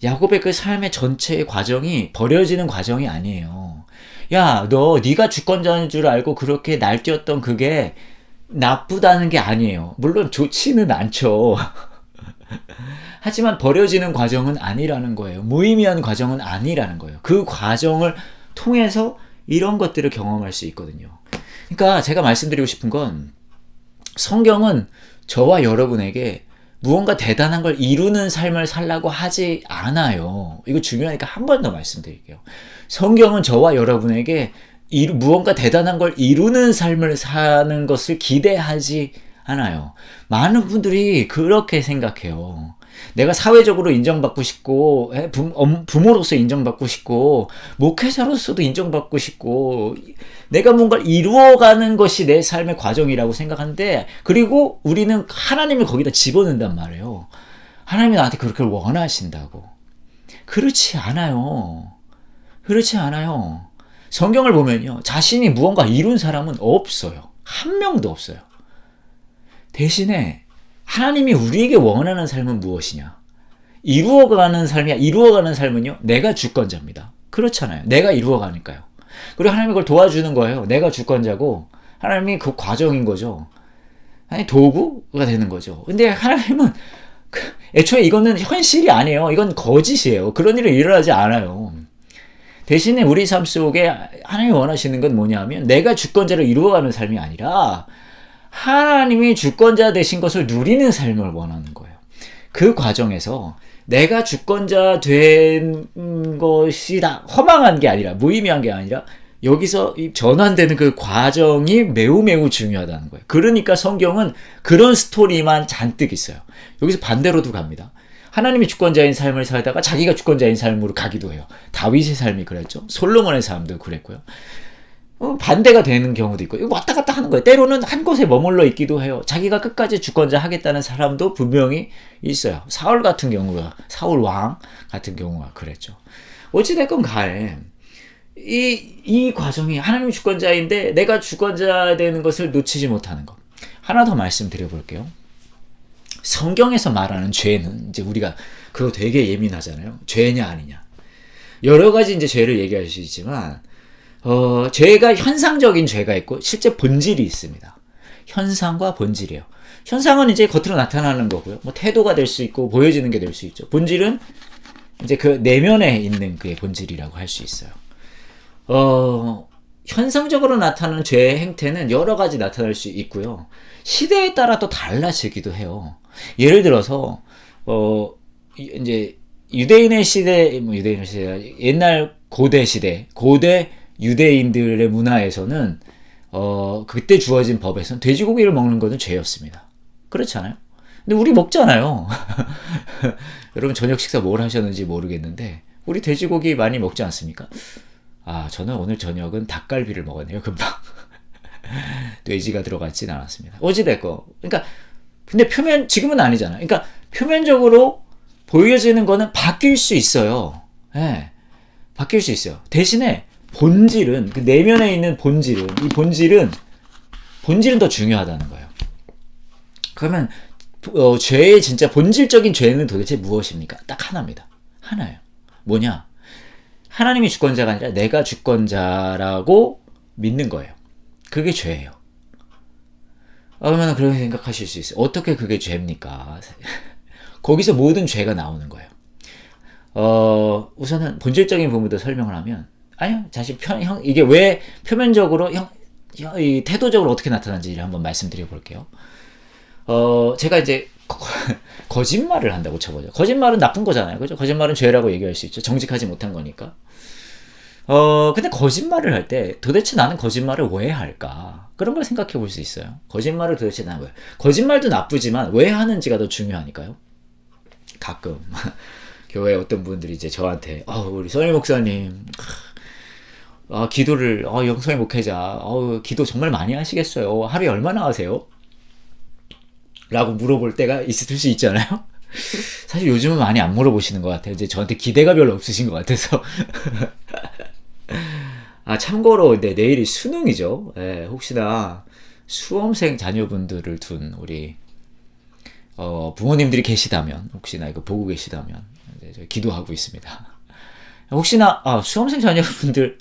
야곱의 그 삶의 전체의 과정이 버려지는 과정이 아니에요. 야, 네가 주권자인 줄 알고 그렇게 날뛰었던 그게 나쁘다는 게 아니에요. 물론 좋지는 않죠. 하지만 버려지는 과정은 아니라는 거예요. 무의미한 과정은 아니라는 거예요. 그 과정을 통해서 이런 것들을 경험할 수 있거든요. 그러니까 제가 말씀드리고 싶은 건 성경은 저와 여러분에게 무언가 대단한 걸 이루는 삶을 살라고 하지 않아요. 이거 중요하니까 한 번 더 말씀드릴게요. 성경은 저와 여러분에게 무언가 대단한 걸 이루는 삶을 사는 것을 기대하지 않아요. 많은 분들이 그렇게 생각해요. 내가 사회적으로 인정받고 싶고 부모로서 인정받고 싶고 목회자로서도 인정받고 싶고 내가 뭔가를 이루어가는 것이 내 삶의 과정이라고 생각하는데 그리고 우리는 하나님을 거기다 집어넣는단 말이에요. 하나님이 나한테 그렇게 원하신다고. 그렇지 않아요. 그렇지 않아요. 성경을 보면요. 자신이 무언가 이룬 사람은 없어요. 한 명도 없어요. 대신에 하나님이 우리에게 원하는 삶은 무엇이냐? 이루어가는 삶은요. 내가 주권자입니다. 그렇잖아요. 내가 이루어가니까요. 그리고 하나님이 그걸 도와주는 거예요. 내가 주권자고 하나님이 그 과정인 거죠. 아니 도구가 되는 거죠. 근데 하나님은 애초에 이거는 현실이 아니에요. 이건 거짓이에요. 그런 일은 일어나지 않아요. 대신에 우리 삶 속에 하나님이 원하시는 건 뭐냐 하면 내가 주권자를 이루어가는 삶이 아니라 하나님이 주권자 되신 것을 누리는 삶을 원하는 거예요. 그 과정에서 내가 주권자 된 것이 허망한 게 아니라 무의미한 게 아니라 여기서 전환되는 그 과정이 매우 매우 중요하다는 거예요. 그러니까 성경은 그런 스토리만 잔뜩 있어요. 여기서 반대로도 갑니다. 하나님이 주권자인 삶을 살다가 자기가 주권자인 삶으로 가기도 해요. 다윗의 삶이 그랬죠. 솔로몬의 삶도 그랬고요. 반대가 되는 경우도 있고 왔다 갔다 하는 거예요. 때로는 한 곳에 머물러 있기도 해요. 자기가 끝까지 주권자 하겠다는 사람도 분명히 있어요. 사울 왕 같은 경우가 그랬죠. 어찌됐건 간에 이 과정이 하나님이 주권자인데 내가 주권자 되는 것을 놓치지 못하는 것. 하나 더 말씀드려볼게요. 성경에서 말하는 죄는 이제 우리가 그거 되게 예민하잖아요. 죄냐 아니냐. 여러 가지 이제 죄를 얘기할 수 있지만 죄가 현상적인 죄가 있고 실제 본질이 있습니다. 현상과 본질이에요. 현상은 이제 겉으로 나타나는 거고요. 뭐 태도가 될 수 있고 보여지는 게 될 수 있죠. 본질은 이제 그 내면에 있는 그의 본질이라고 할 수 있어요. 현상적으로 나타나는 죄의 행태는 여러 가지 나타날 수 있고요. 시대에 따라 또 달라지기도 해요. 예를 들어서 이제 유대인의 시대, 유대인의 시대, 옛날 고대 시대, 고대 유대인들의 문화에서는 그때 주어진 법에서는 돼지고기를 먹는 것은 죄였습니다. 그렇지 않아요? 근데 우리 먹잖아요. 여러분 저녁 식사 뭘 하셨는지 모르겠는데 우리 돼지고기 많이 먹지 않습니까? 저는 오늘 저녁은 닭갈비를 먹었네요. 금방. 돼지가 들어갔진 않았습니다. 어찌됐건. 그러니까 근데 지금은 아니잖아요. 그러니까 표면적으로 보여지는 거는 바뀔 수 있어요. 네, 바뀔 수 있어요. 대신에 본질은, 그 내면에 있는 본질은, 이 본질은 더 중요하다는 거예요. 그러면 죄의 진짜 본질적인 죄는 도대체 무엇입니까? 딱 하나입니다. 하나예요. 뭐냐? 하나님이 주권자가 아니라 내가 주권자라고 믿는 거예요. 그게 죄예요. 그러면 그렇게 생각하실 수 있어요. 어떻게 그게 죄입니까? 거기서 모든 죄가 나오는 거예요. 우선은 본질적인 부분부터 설명을 하면, 아니요, 이게 왜 표면적으로, 이 태도적으로 어떻게 나타나는지를 한번 말씀드려 볼게요. 제가 이제, 거짓말을 한다고 쳐보죠. 거짓말은 나쁜 거잖아요. 그죠? 거짓말은 죄라고 얘기할 수 있죠. 정직하지 못한 거니까. 근데 거짓말을 할 때 도대체 나는 거짓말을 왜 할까? 그런 걸 생각해 볼 수 있어요. 거짓말을 도대체 나는 왜? 거짓말도 나쁘지만 왜 하는지가 더 중요하니까요. 가끔 교회 어떤 분들이 이제 저한테 우리 선임 목사님 기도를 영성의 목회자 기도 정말 많이 하시겠어요. 하루에 얼마나 하세요? 라고 물어볼 때가 있을 수 있잖아요. 사실 요즘은 많이 안 물어보시는 것 같아요. 이제 저한테 기대가 별로 없으신 것 같아서. 참고로 내일이 수능이죠. 혹시나 수험생 자녀분들을 둔 우리 부모님들이 계시다면, 혹시나 이거 보고 계시다면 이제 기도하고 있습니다. 혹시나 수험생 자녀분들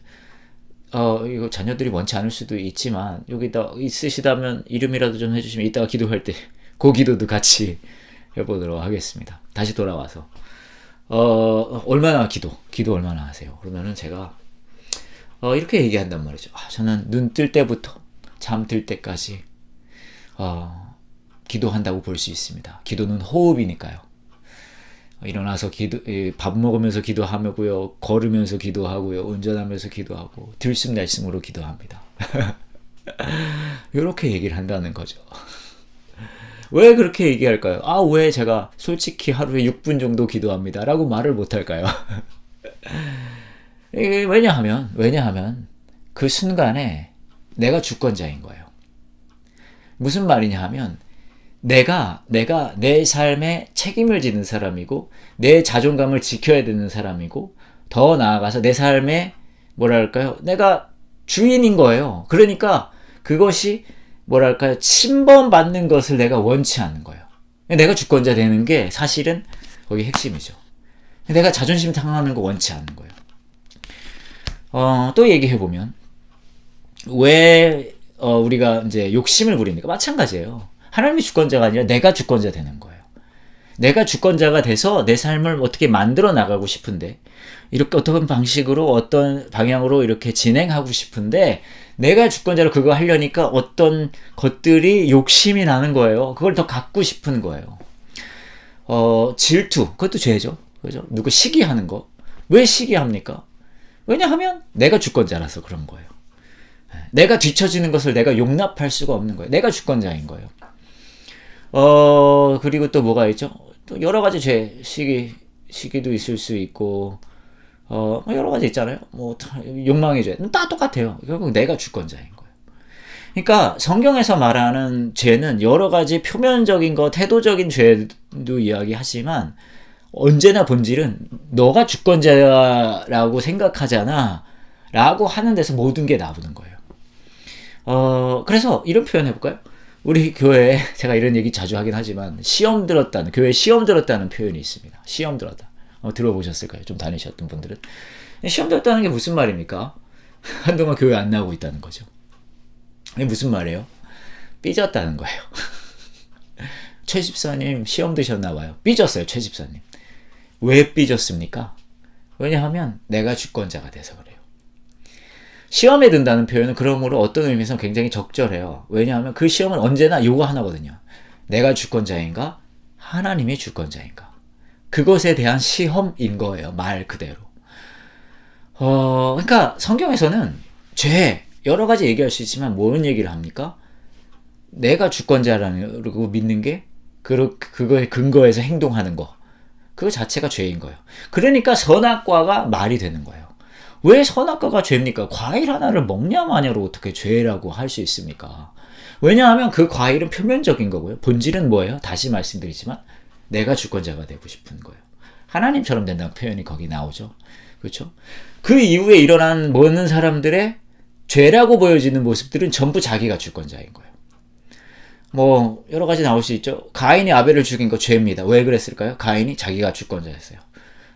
이거 자녀들이 원치 않을 수도 있지만 여기다 있으시다면 이름이라도 좀 해주시면 이따가 기도할 때 그 기도도 같이 해보도록 하겠습니다. 다시 돌아와서 얼마나 기도 얼마나 하세요? 그러면은 제가 이렇게 얘기한단 말이죠. 저는 눈 뜰 때부터 잠 들 때까지 기도한다고 볼 수 있습니다. 기도는 호흡이니까요. 일어나서 밥 먹으면서 기도하고요, 걸으면서 기도하고요, 운전하면서 기도하고 들숨날숨으로 기도합니다. 이렇게 얘기를 한다는 거죠. 왜 그렇게 얘기할까요? 왜 제가 솔직히 하루에 6분 정도 기도합니다 라고 말을 못할까요? 왜냐하면 그 순간에 내가 주권자인 거예요. 무슨 말이냐 하면 내가 내 삶에 책임을 지는 사람이고 내 자존감을 지켜야 되는 사람이고 더 나아가서 내 삶에 내가 주인인 거예요. 그러니까 그것이 침범받는 것을 내가 원치 않는 거예요. 내가 주권자 되는 게 사실은 거기 핵심이죠. 내가 자존심 상하는 거 원치 않는 거예요. 또 얘기해보면 왜 우리가 이제 욕심을 부립니까? 마찬가지예요. 하나님이 주권자가 아니라 내가 주권자 되는 거예요. 내가 주권자가 돼서 내 삶을 어떻게 만들어 나가고 싶은데, 이렇게 어떤 방식으로 어떤 방향으로 이렇게 진행하고 싶은데, 내가 주권자로 그거 하려니까 어떤 것들이 욕심이 나는 거예요. 그걸 더 갖고 싶은 거예요. 질투, 그것도 죄죠. 그죠? 누구 시기하는 거. 왜 시기합니까? 왜냐하면 내가 주권자라서 그런 거예요. 내가 뒤처지는 것을 내가 용납할 수가 없는 거예요. 내가 주권자인 거예요. 그리고 또 뭐가 있죠? 또 여러 가지 죄, 시기도 있을 수 있고, 여러 가지 있잖아요. 욕망의 죄. 다 똑같아요. 결국 내가 주권자인 거예요. 그러니까 성경에서 말하는 죄는 여러 가지 표면적인 거, 태도적인 죄도 이야기하지만, 언제나 본질은 너가 주권자라고 생각하잖아 라고 하는 데서 모든 게 나오는 거예요. 그래서 이런 표현 해볼까요? 우리 교회에 제가 이런 얘기 자주 하긴 하지만 교회 시험 들었다는 표현이 있습니다. 시험 들었다. 들어보셨을까요? 좀 다니셨던 분들은. 시험 들었다는 게 무슨 말입니까? 한동안 교회 안 나오고 있다는 거죠. 이게 무슨 말이에요? 삐졌다는 거예요. 최 집사님 시험 드셨나 봐요. 삐졌어요, 최 집사님. 왜 삐졌습니까? 왜냐하면 내가 주권자가 돼서 그래요. 시험에 든다는 표현은 그러므로 어떤 의미에서 굉장히 적절해요. 왜냐하면 그 시험은 언제나 요거 하나거든요. 내가 주권자인가? 하나님이 주권자인가? 그것에 대한 시험인 거예요. 말 그대로. 그러니까 성경에서는 죄 여러 가지 얘기할 수 있지만 뭔 얘기를 합니까? 내가 주권자라는 거 믿는 게 그거에 근거해서 행동하는 거. 그거 자체가 죄인 거예요. 그러니까 선악과가 말이 되는 거예요. 왜 선악과가 죄입니까? 과일 하나를 먹냐 마냐로 어떻게 죄라고 할 수 있습니까? 왜냐하면 그 과일은 표면적인 거고요. 본질은 뭐예요? 다시 말씀드리지만 내가 주권자가 되고 싶은 거예요. 하나님처럼 된다는 표현이 거기 나오죠. 그렇죠? 그 이후에 일어난 모든 사람들의 죄라고 보여지는 모습들은 전부 자기가 주권자인 거예요. 뭐 여러 가지 나올 수 있죠. 가인이 아벨을 죽인 거 죄입니다. 왜 그랬을까요? 가인이 자기가 주권자였어요.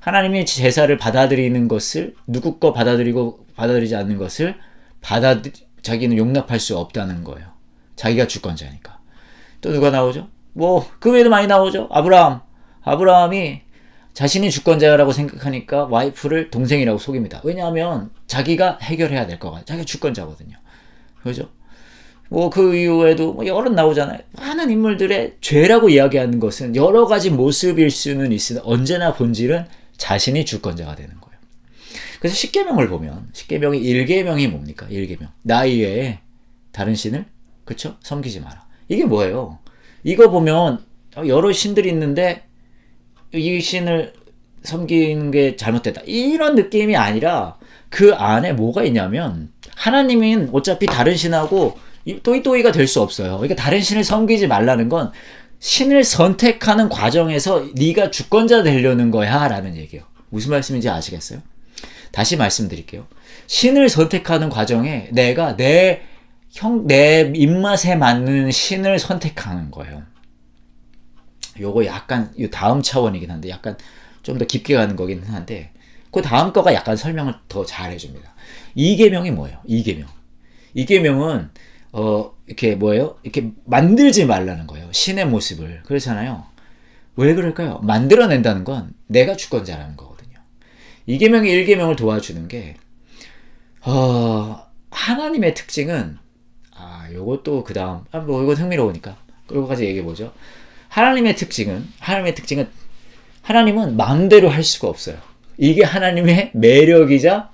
하나님이 제사를 받아들이는 것을 누구 거 받아들이고 받아들이지 않는 것을 자기는 용납할 수 없다는 거예요. 자기가 주권자니까. 또 누가 나오죠? 뭐 그 외에도 많이 나오죠. 아브라함이 자신이 주권자라고 생각하니까 와이프를 동생이라고 속입니다. 왜냐하면 자기가 해결해야 될 것 같아요. 자기가 주권자거든요. 그죠? 뭐 그 이후에도 뭐 여러 나오잖아요. 많은 인물들의 죄라고 이야기하는 것은 여러 가지 모습일 수는 있으나 언제나 본질은 자신이 주권자가 되는 거예요. 그래서 십계명을 보면 십계명의 1계명이 뭡니까? 1계명. 나 이외에 다른 신을 그쵸? 섬기지 마라. 이게 뭐예요? 이거 보면 여러 신들이 있는데 이 신을 섬기는 게 잘못됐다. 이런 느낌이 아니라 그 안에 뭐가 있냐면 하나님은 어차피 다른 신하고 또이또이가 될 수 없어요. 그러니까 다른 신을 섬기지 말라는 건 신을 선택하는 과정에서 네가 주권자 되려는 거야 라는 얘기예요. 무슨 말씀인지 아시겠어요? 다시 말씀드릴게요. 신을 선택하는 과정에 내가 내 입맛에 맞는 신을 선택하는 거예요. 요거 약간 다음 차원이긴 한데 약간 좀 더 깊게 가는 거긴 한데 그 다음 거가 약간 설명을 더 잘 해줍니다. 2계명이 뭐예요? 2계명. 2계명은 이렇게 뭐예요? 이렇게 만들지 말라는 거예요. 신의 모습을. 그렇잖아요. 왜 그럴까요? 만들어낸다는 건 내가 주권자라는 거거든요. 2계명이 1계명을 도와주는 게 하나님의 특징은 요것도 그 다음 뭐 이건 흥미로우니까 그거까지 얘기해보죠. 하나님의 특징은 하나님은 마음대로 할 수가 없어요. 이게 하나님의 매력이자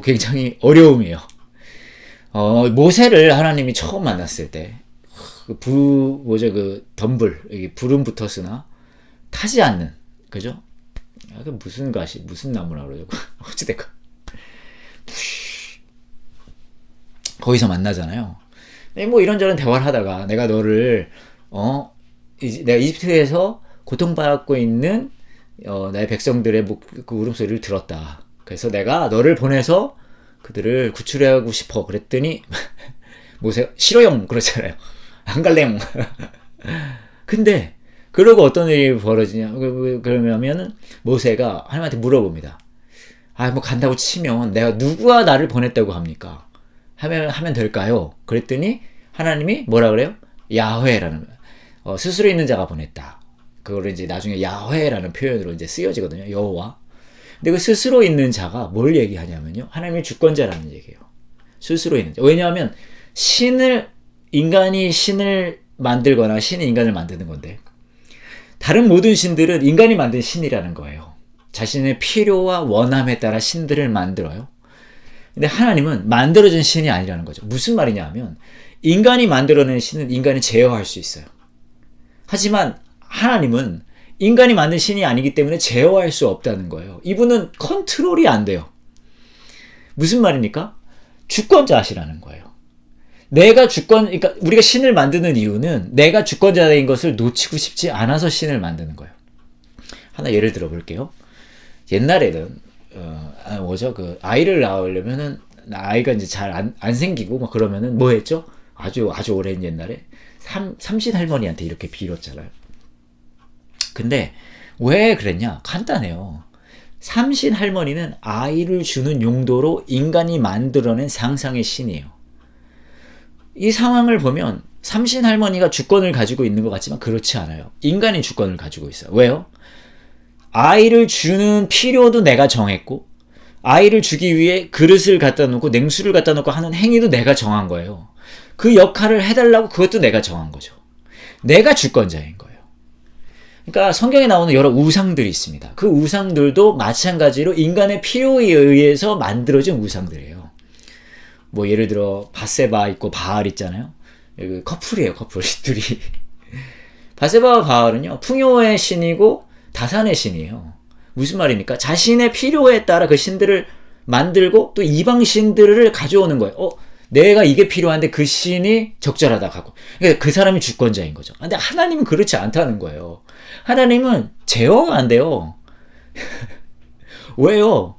굉장히 어려움이에요. 모세를 하나님이 처음 만났을 때 덤불 불은 붙었으나 타지 않는 그죠? 무슨 나무라 그러죠? 어찌됐건 거기서 만나잖아요. 뭐 이런저런 대화를 하다가 내가 너를 내가 이집트에서 고통받고 있는 나의 백성들의 그 울음소리를 들었다. 그래서 내가 너를 보내서 그들을 구출하고 싶어. 그랬더니 모세가 싫어용 그렇잖아요. 안 갈래용. 근데 그러고 어떤 일이 벌어지냐 그러면은 모세가 하나님한테 물어봅니다. 뭐 간다고 치면 내가 누가 나를 보냈다고 합니까? 하면 될까요? 그랬더니 하나님이 뭐라 그래요? 야훼라는 스스로 있는 자가 보냈다. 그거를 이제 나중에 야훼라는 표현으로 이제 쓰여지거든요. 여호와. 근데 그 스스로 있는 자가 뭘 얘기하냐면요. 하나님의 주권자라는 얘기예요. 스스로 있는 자. 왜냐하면 인간이 신을 만들거나 신이 인간을 만드는 건데 다른 모든 신들은 인간이 만든 신이라는 거예요. 자신의 필요와 원함에 따라 신들을 만들어요. 근데 하나님은 만들어진 신이 아니라는 거죠. 무슨 말이냐 하면 인간이 만들어낸 신은 인간이 제어할 수 있어요. 하지만 하나님은 인간이 만든 신이 아니기 때문에 제어할 수 없다는 거예요. 이분은 컨트롤이 안 돼요. 무슨 말입니까? 주권자시라는 거예요. 그러니까 우리가 신을 만드는 이유는 내가 주권자인 것을 놓치고 싶지 않아서 신을 만드는 거예요. 하나 예를 들어 볼게요. 옛날에는 아이를 낳으려면은 아이가 이제 잘 안 생기고 막 그러면은 뭐 했죠? 아주 오랜 옛날에 삼신 할머니한테 이렇게 빌었잖아요. 근데 왜 그랬냐? 간단해요. 삼신 할머니는 아이를 주는 용도로 인간이 만들어낸 상상의 신이에요. 이 상황을 보면 삼신 할머니가 주권을 가지고 있는 것 같지만 그렇지 않아요. 인간이 주권을 가지고 있어요. 왜요? 아이를 주는 필요도 내가 정했고 아이를 주기 위해 그릇을 갖다 놓고 냉수를 갖다 놓고 하는 행위도 내가 정한 거예요. 그 역할을 해달라고 그것도 내가 정한 거죠. 내가 주권자인 거예요. 그러니까 성경에 나오는 여러 우상들이 있습니다. 그 우상들도 마찬가지로 인간의 필요에 의해서 만들어진 우상들이에요. 뭐 예를 들어 밧세바 있고 바알 있잖아요. 커플이에요. 커플 둘이. 밧세바와 바알은요. 풍요의 신이고 다산의 신이에요. 무슨 말입니까? 자신의 필요에 따라 그 신들을 만들고 또 이방 신들을 가져오는 거예요. 내가 이게 필요한데 그 신이 적절하다 하고. 그러니까 그 사람이 주권자인 거죠. 근데 하나님은 그렇지 않다는 거예요. 하나님은 제어가 안 돼요. 왜요?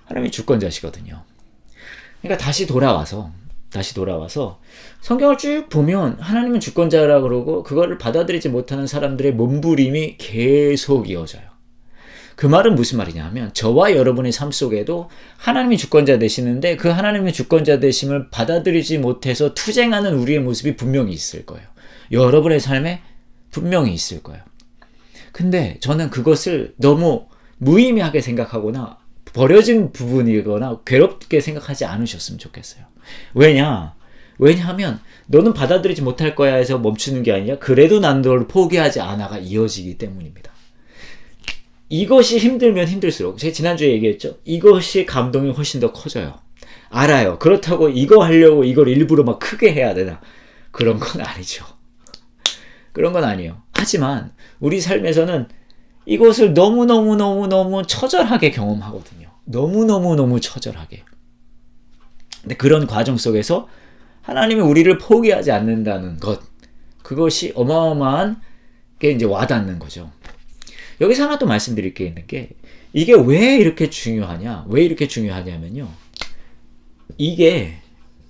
하나님이 주권자시거든요. 그러니까 다시 돌아와서 성경을 쭉 보면 하나님은 주권자라 그러고 그거를 받아들이지 못하는 사람들의 몸부림이 계속 이어져요. 그 말은 무슨 말이냐 하면 저와 여러분의 삶 속에도 하나님이 주권자 되시는데 그 하나님의 주권자 되심을 받아들이지 못해서 투쟁하는 우리의 모습이 분명히 있을 거예요. 여러분의 삶에 분명히 있을 거예요. 근데 저는 그것을 너무 무의미하게 생각하거나 버려진 부분이거나 괴롭게 생각하지 않으셨으면 좋겠어요. 왜냐하면 너는 받아들이지 못할 거야 해서 멈추는 게 아니라 그래도 난 너를 포기하지 않아가 이어지기 때문입니다. 이것이 힘들면 힘들수록 제가 지난주에 얘기했죠. 이것이 감동이 훨씬 더 커져요. 알아요. 그렇다고 이거 하려고 이걸 일부러 막 크게 해야 되나? 그런 건 아니죠. 그런 건 아니에요. 하지만 우리 삶에서는 이것을 너무너무 처절하게 경험하거든요. 너무너무 처절하게. 근데 그런 과정 속에서 하나님이 우리를 포기하지 않는다는 것, 그것이 어마어마한 게 이제 와닿는 거죠. 여기서 하나 또 말씀드릴 게 있는 게 이게 왜 이렇게 중요하냐? 왜 이렇게 중요하냐면요. 이게요.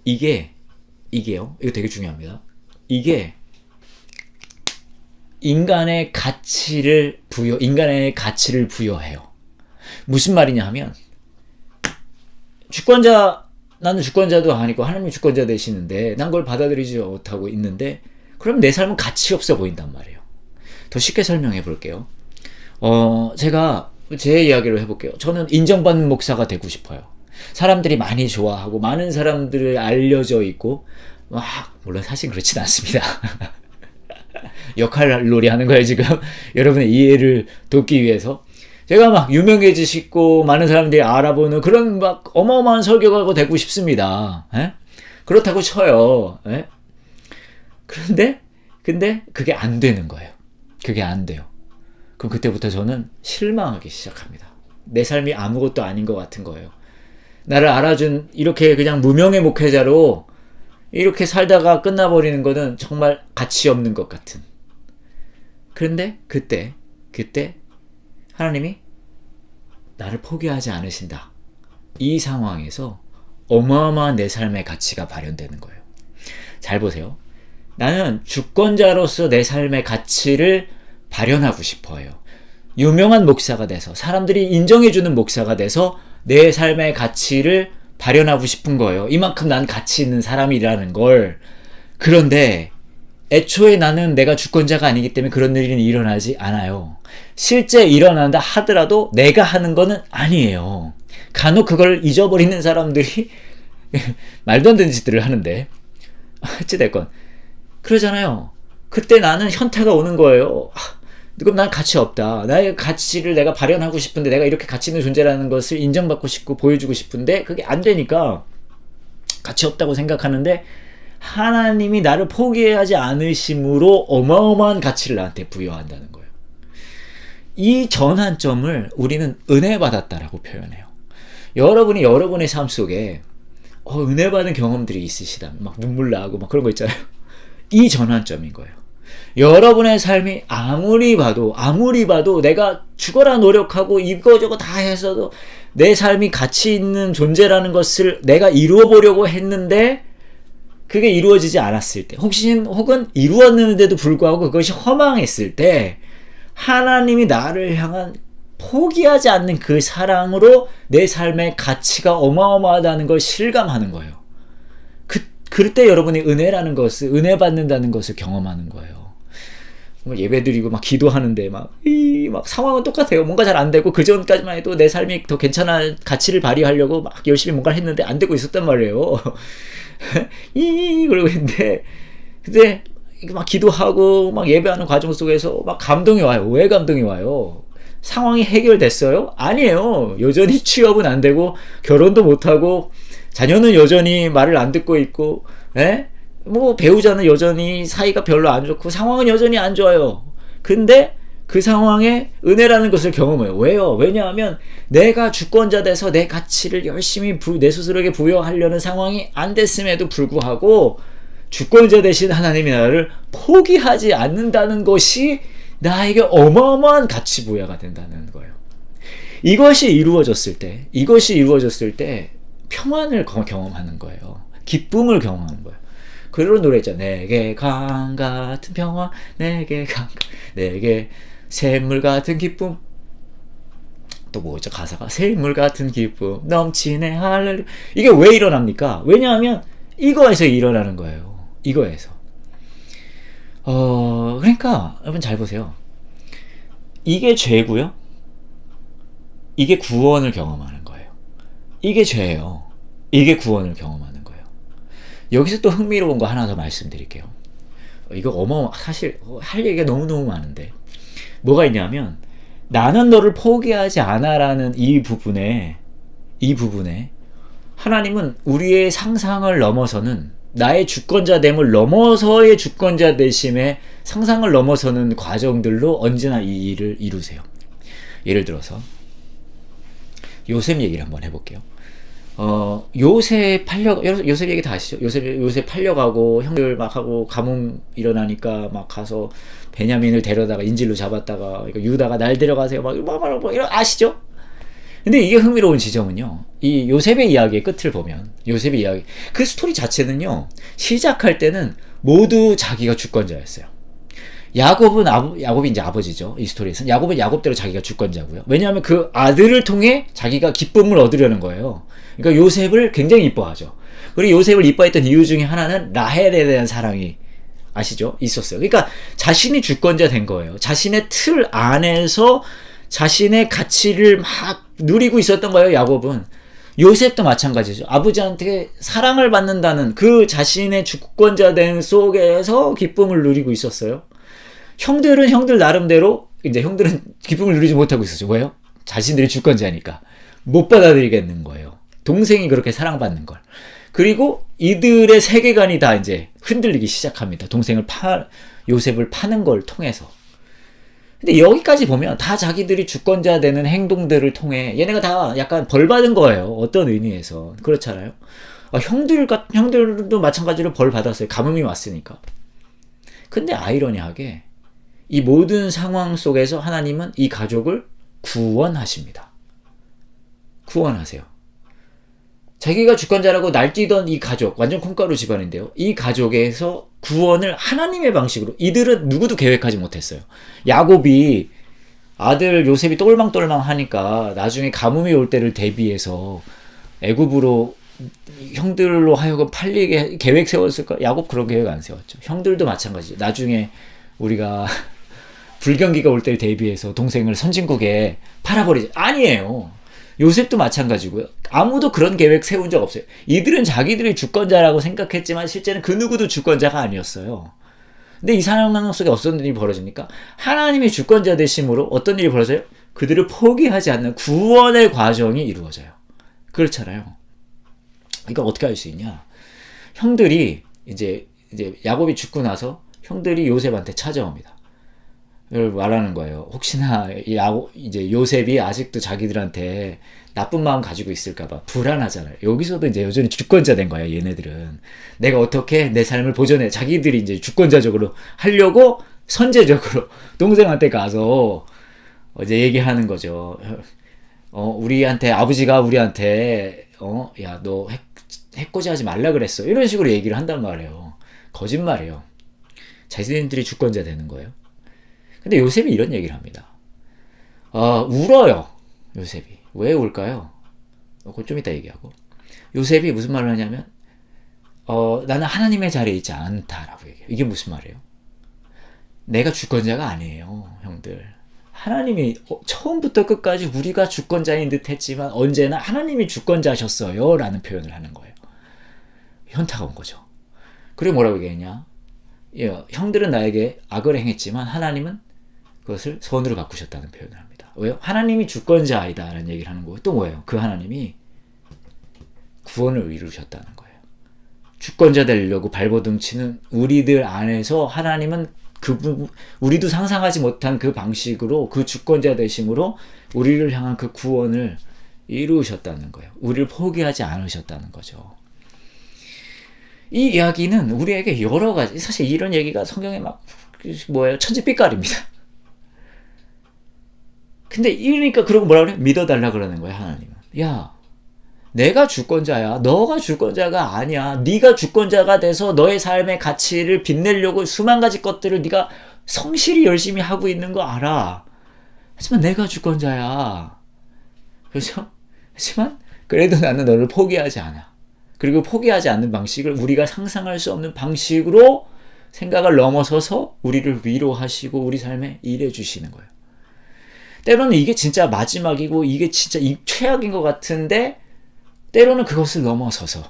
이거 되게 중요합니다. 이게 인간의 가치를 부여해요. 무슨 말이냐 하면 나는 주권자도 아니고 하나님이 주권자 되시는데 난 그걸 받아들이지 못하고 있는데 그럼 내 삶은 가치 없어 보인단 말이에요. 더 쉽게 설명해 볼게요. 제가 제 이야기로 해볼게요. 저는 인정받는 목사가 되고 싶어요. 사람들이 많이 좋아하고 많은 사람들이 알려져 있고 물론 사실 그렇진 않습니다. 역할놀이 하는 거예요 지금. 여러분의 이해를 돕기 위해서 제가 막 유명해지시고 많은 사람들이 알아보는 그런 막 어마어마한 설교가가 되고 싶습니다. 그렇다고 쳐요. 근데 그게 안 되는 거예요. 그게 안 돼요. 그럼 그때부터 저는 실망하기 시작합니다. 내 삶이 아무것도 아닌 것 같은 거예요. 나를 알아준 이렇게 그냥 무명의 목회자로 이렇게 살다가 끝나버리는 거는 정말 가치 없는 것 같은. 그런데 그때 하나님이 나를 포기하지 않으신다. 이 상황에서 어마어마한 내 삶의 가치가 발현되는 거예요. 잘 보세요. 나는 주권자로서 내 삶의 가치를 발현하고 싶어요. 유명한 목사가 돼서 사람들이 인정해주는 목사가 돼서 내 삶의 가치를 발현하고 싶은 거예요. 이만큼 난 가치 있는 사람이라는 걸. 그런데 애초에 나는 내가 주권자가 아니기 때문에 그런 일은 일어나지 않아요. 실제 일어난다 하더라도 내가 하는 거는 아니에요. 간혹 그걸 잊어버리는 사람들이 말도 안 되는 짓들을 하는데 어찌됐건 그러잖아요. 그때 나는 현타가 오는 거예요. 그럼 난 가치 없다. 나의 가치를 내가 발현하고 싶은데 내가 이렇게 가치 있는 존재라는 것을 인정받고 싶고 보여주고 싶은데 그게 안 되니까 가치 없다고 생각하는데 하나님이 나를 포기하지 않으심으로 어마어마한 가치를 나한테 부여한다는 거예요. 이 전환점을 우리는 은혜 받았다라고 표현해요. 여러분이 여러분의 삶 속에 은혜 받은 경험들이 있으시다면 막 눈물 나고 막 그런 거 있잖아요. 이 전환점인 거예요. 여러분의 삶이 아무리 봐도 내가 죽어라 노력하고 이거저거 다 해서도 내 삶이 가치 있는 존재라는 것을 내가 이루어 보려고 했는데 그게 이루어지지 않았을 때 혹은 이루었는데도 불구하고 그것이 허망했을 때 하나님이 나를 향한 포기하지 않는 그 사랑으로 내 삶의 가치가 어마어마하다는 걸 실감하는 거예요. 그때 여러분이 은혜 받는다는 것을 경험하는 거예요. 예배드리고 막 기도하는데 막 상황은 똑같아요. 뭔가 잘 안 되고 그 전까지만 해도 내 삶이 더 괜찮은 가치를 발휘하려고 막 열심히 뭔가를 했는데 안 되고 있었단 말이에요. 그러고 있는데 근데 막 기도하고 막 예배하는 과정 속에서 막 감동이 와요. 왜 감동이 와요? 상황이 해결됐어요? 아니에요. 여전히 취업은 안 되고 결혼도 못 하고 자녀는 여전히 말을 안 듣고 있고, 에? 뭐 배우자는 여전히 사이가 별로 안 좋고 상황은 여전히 안 좋아요. 근데 그 상황에 은혜라는 것을 경험해요. 왜요? 왜냐하면 내가 주권자 돼서 내 가치를 열심히 내 스스로에게 부여하려는 상황이 안 됐음에도 불구하고 주권자 되신 하나님이 나를 포기하지 않는다는 것이 나에게 어마어마한 가치 부여가 된다는 거예요. 이것이 이루어졌을 때 평안을 경험하는 거예요. 기쁨을 경험하는 거예요. 그런 노래 있잖아. 내게 강 같은 평화, 내게 샘물 같은 기쁨. 또 뭐죠? 가사가 샘물 같은 기쁨 넘치네 할렐루야. 이게 왜 일어납니까? 왜냐하면 이거에서 일어나는 거예요. 이거에서. 그러니까 여러분 잘 보세요. 이게 죄고요. 이게 구원을 경험하는 거예요. 이게 죄예요. 이게 구원을 경험하는 거예요. 여기서 또 흥미로운 거 하나 더 말씀드릴게요. 이거 사실 할 얘기가 너무너무 많은데 뭐가 있냐면 나는 너를 포기하지 않아라는 이 부분에 하나님은 우리의 상상을 넘어서는 나의 주권자됨을 넘어서의 주권자되심의 상상을 넘어서는 과정들로 언제나 이 일을 이루세요. 예를 들어서 요셉 얘기를 한번 해볼게요. 요셉 얘기 다 아시죠? 요셉 팔려가고 형들 막 하고 가뭄 일어나니까 막 가서 베냐민을 데려다가 인질로 잡았다가 유다가 날 데려가세요 막 이런 아시죠? 근데 이게 흥미로운 지점은요. 이 요셉의 이야기의 끝을 보면 요셉의 이야기 그 스토리 자체는요. 시작할 때는 모두 자기가 주권자였어요. 야곱이 이제 아버지죠. 이 스토리에서는 야곱은 야곱대로 자기가 주권자고요. 왜냐하면 그 아들을 통해 자기가 기쁨을 얻으려는 거예요. 그러니까 요셉을 굉장히 이뻐하죠. 그리고 요셉을 이뻐했던 이유 중에 하나는 라헬에 대한 사랑이 아시죠? 있었어요. 그러니까 자신이 주권자 된 거예요. 자신의 틀 안에서 자신의 가치를 막 누리고 있었던 거예요. 야곱은. 요셉도 마찬가지죠. 아버지한테 사랑을 받는다는 그 자신의 주권자됨 속에서 기쁨을 누리고 있었어요. 형들은 형들 나름대로 이제 형들은 기쁨을 누리지 못하고 있었죠. 왜요? 자신들이 주권자니까 못 받아들이겠는 거예요. 동생이 그렇게 사랑받는 걸. 그리고 이들의 세계관이 다 이제 흔들리기 시작합니다. 요셉을 파는 걸 통해서. 근데 여기까지 보면 다 자기들이 주권자 되는 행동들을 통해 얘네가 다 약간 벌 받은 거예요. 어떤 의미에서. 그렇잖아요. 형들도 마찬가지로 벌 받았어요. 가뭄이 왔으니까. 근데 아이러니하게 이 모든 상황 속에서 하나님은 이 가족을 구원하십니다. 구원하세요. 자기가 주권자라고 날뛰던 이 가족, 완전 콩가루 집안인데요. 이 가족에서 구원을 하나님의 방식으로, 이들은 누구도 계획하지 못했어요. 야곱이 아들 요셉이 똘망똘망 하니까 나중에 가뭄이 올 때를 대비해서 애굽으로 형들로 하여금 팔리게 계획 세웠을까? 야곱 그런 계획 안 세웠죠. 형들도 마찬가지죠. 나중에 우리가 불경기가 올 때를 대비해서 동생을 선진국에 팔아버리지. 아니에요. 요셉도 마찬가지고요. 아무도 그런 계획 세운 적 없어요. 이들은 자기들이 주권자라고 생각했지만 실제는 그 누구도 주권자가 아니었어요. 근데 이 상황 속에 어떤 일이 벌어집니까? 하나님이 주권자 되심으로 어떤 일이 벌어져요? 그들을 포기하지 않는 구원의 과정이 이루어져요. 그렇잖아요. 이걸 어떻게 할 수 있냐? 형들이 이제 야곱이 죽고 나서 형들이 요셉한테 찾아옵니다. 이걸 말하는 거예요. 혹시나 이제 요셉이 아직도 자기들한테 나쁜 마음 가지고 있을까봐 불안하잖아요. 여기서도 이제 여전히 주권자 된 거예요. 얘네들은 내가 어떻게 내 삶을 보존해. 자기들이 이제 주권자적으로 하려고 선제적으로 동생한테 가서 이제 얘기하는 거죠. 우리한테 아버지가 우리한테 야 너 해코지하지 말라 그랬어. 이런 식으로 얘기를 한단 말이에요. 거짓말이에요. 자신들이 주권자 되는 거예요. 근데 요셉이 이런 얘기를 합니다. 울어요. 요셉이. 왜 울까요? 그거 좀 이따 얘기하고. 요셉이 무슨 말을 하냐면 나는 하나님의 자리에 있지 않다라고 얘기해요. 이게 무슨 말이에요? 내가 주권자가 아니에요, 형들. 하나님이 처음부터 끝까지 우리가 주권자인 듯 했지만 언제나 하나님이 주권자셨어요 라는 표현을 하는 거예요. 현타가 온 거죠. 그리고 뭐라고 얘기했냐? 형들은 나에게 악을 행했지만 하나님은 그것을 선으로 바꾸셨다는 표현을 합니다. 왜요? 하나님이 주권자이다 라는 얘기를 하는 거예요. 또 뭐예요? 그 하나님이 구원을 이루셨다는 거예요. 주권자 되려고 발버둥 치는 우리들 안에서 하나님은 우리도 상상하지 못한 그 방식으로 그 주권자 되심으로 우리를 향한 그 구원을 이루셨다는 거예요. 우리를 포기하지 않으셨다는 거죠. 이 이야기는 우리에게 여러 가지, 사실 이런 얘기가 성경에 막 천지빛깔입니다. 근데 이러니까 그러고 뭐라 그래? 믿어달라 그러는 거야, 하나님은. 야, 내가 주권자야. 너가 주권자가 아니야. 네가 주권자가 돼서 너의 삶의 가치를 빛내려고 수만 가지 것들을 네가 성실히 열심히 하고 있는 거 알아. 하지만 내가 주권자야. 그렇죠? 하지만 그래도 나는 너를 포기하지 않아. 그리고 포기하지 않는 방식을 우리가 상상할 수 없는 방식으로 생각을 넘어서서 우리를 위로하시고 우리 삶에 일해 주시는 거예요. 때로는 이게 진짜 마지막이고 이게 진짜 최악인 것 같은데 때로는 그것을 넘어서서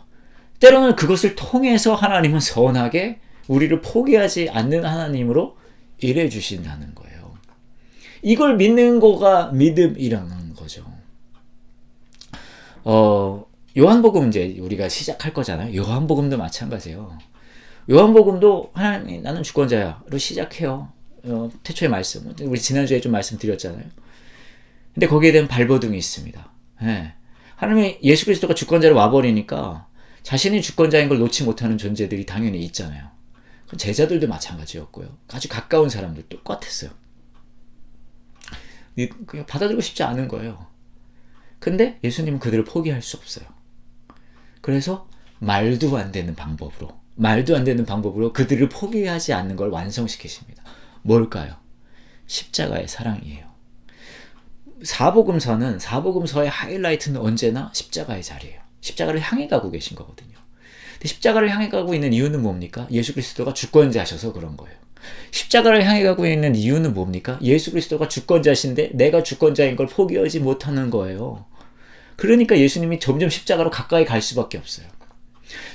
때로는 그것을 통해서 하나님은 선하게 우리를 포기하지 않는 하나님으로 일해 주신다는 거예요. 이걸 믿는 거가 믿음이라는 거죠. 요한복음 이제 우리가 시작할 거잖아요. 요한복음도 마찬가지예요. 요한복음도 하나님 나는 주권자야로 시작해요. 태초의 말씀 우리 지난주에 좀 말씀드렸잖아요. 근데 거기에 대한 발버둥이 있습니다. 네. 하나님이 예수 그리스도가 주권자로 와버리니까 자신이 주권자인 걸 놓지 못하는 존재들이 당연히 있잖아요. 제자들도 마찬가지였고요. 아주 가까운 사람들 똑같았어요. 그냥 받아들이고 싶지 않은 거예요. 근데 예수님은 그들을 포기할 수 없어요. 그래서 말도 안 되는 방법으로 그들을 포기하지 않는 걸 완성시키십니다. 뭘까요? 십자가의 사랑이에요. 사복음서의 하이라이트는 언제나 십자가의 자리예요. 십자가를 향해 가고 계신 거거든요. 근데 십자가를 향해 가고 있는 이유는 뭡니까? 예수 그리스도가 주권자셔서 그런 거예요. 십자가를 향해 가고 있는 이유는 뭡니까? 예수 그리스도가 주권자신데 내가 주권자인 걸 포기하지 못하는 거예요. 그러니까 예수님이 점점 십자가로 가까이 갈 수밖에 없어요.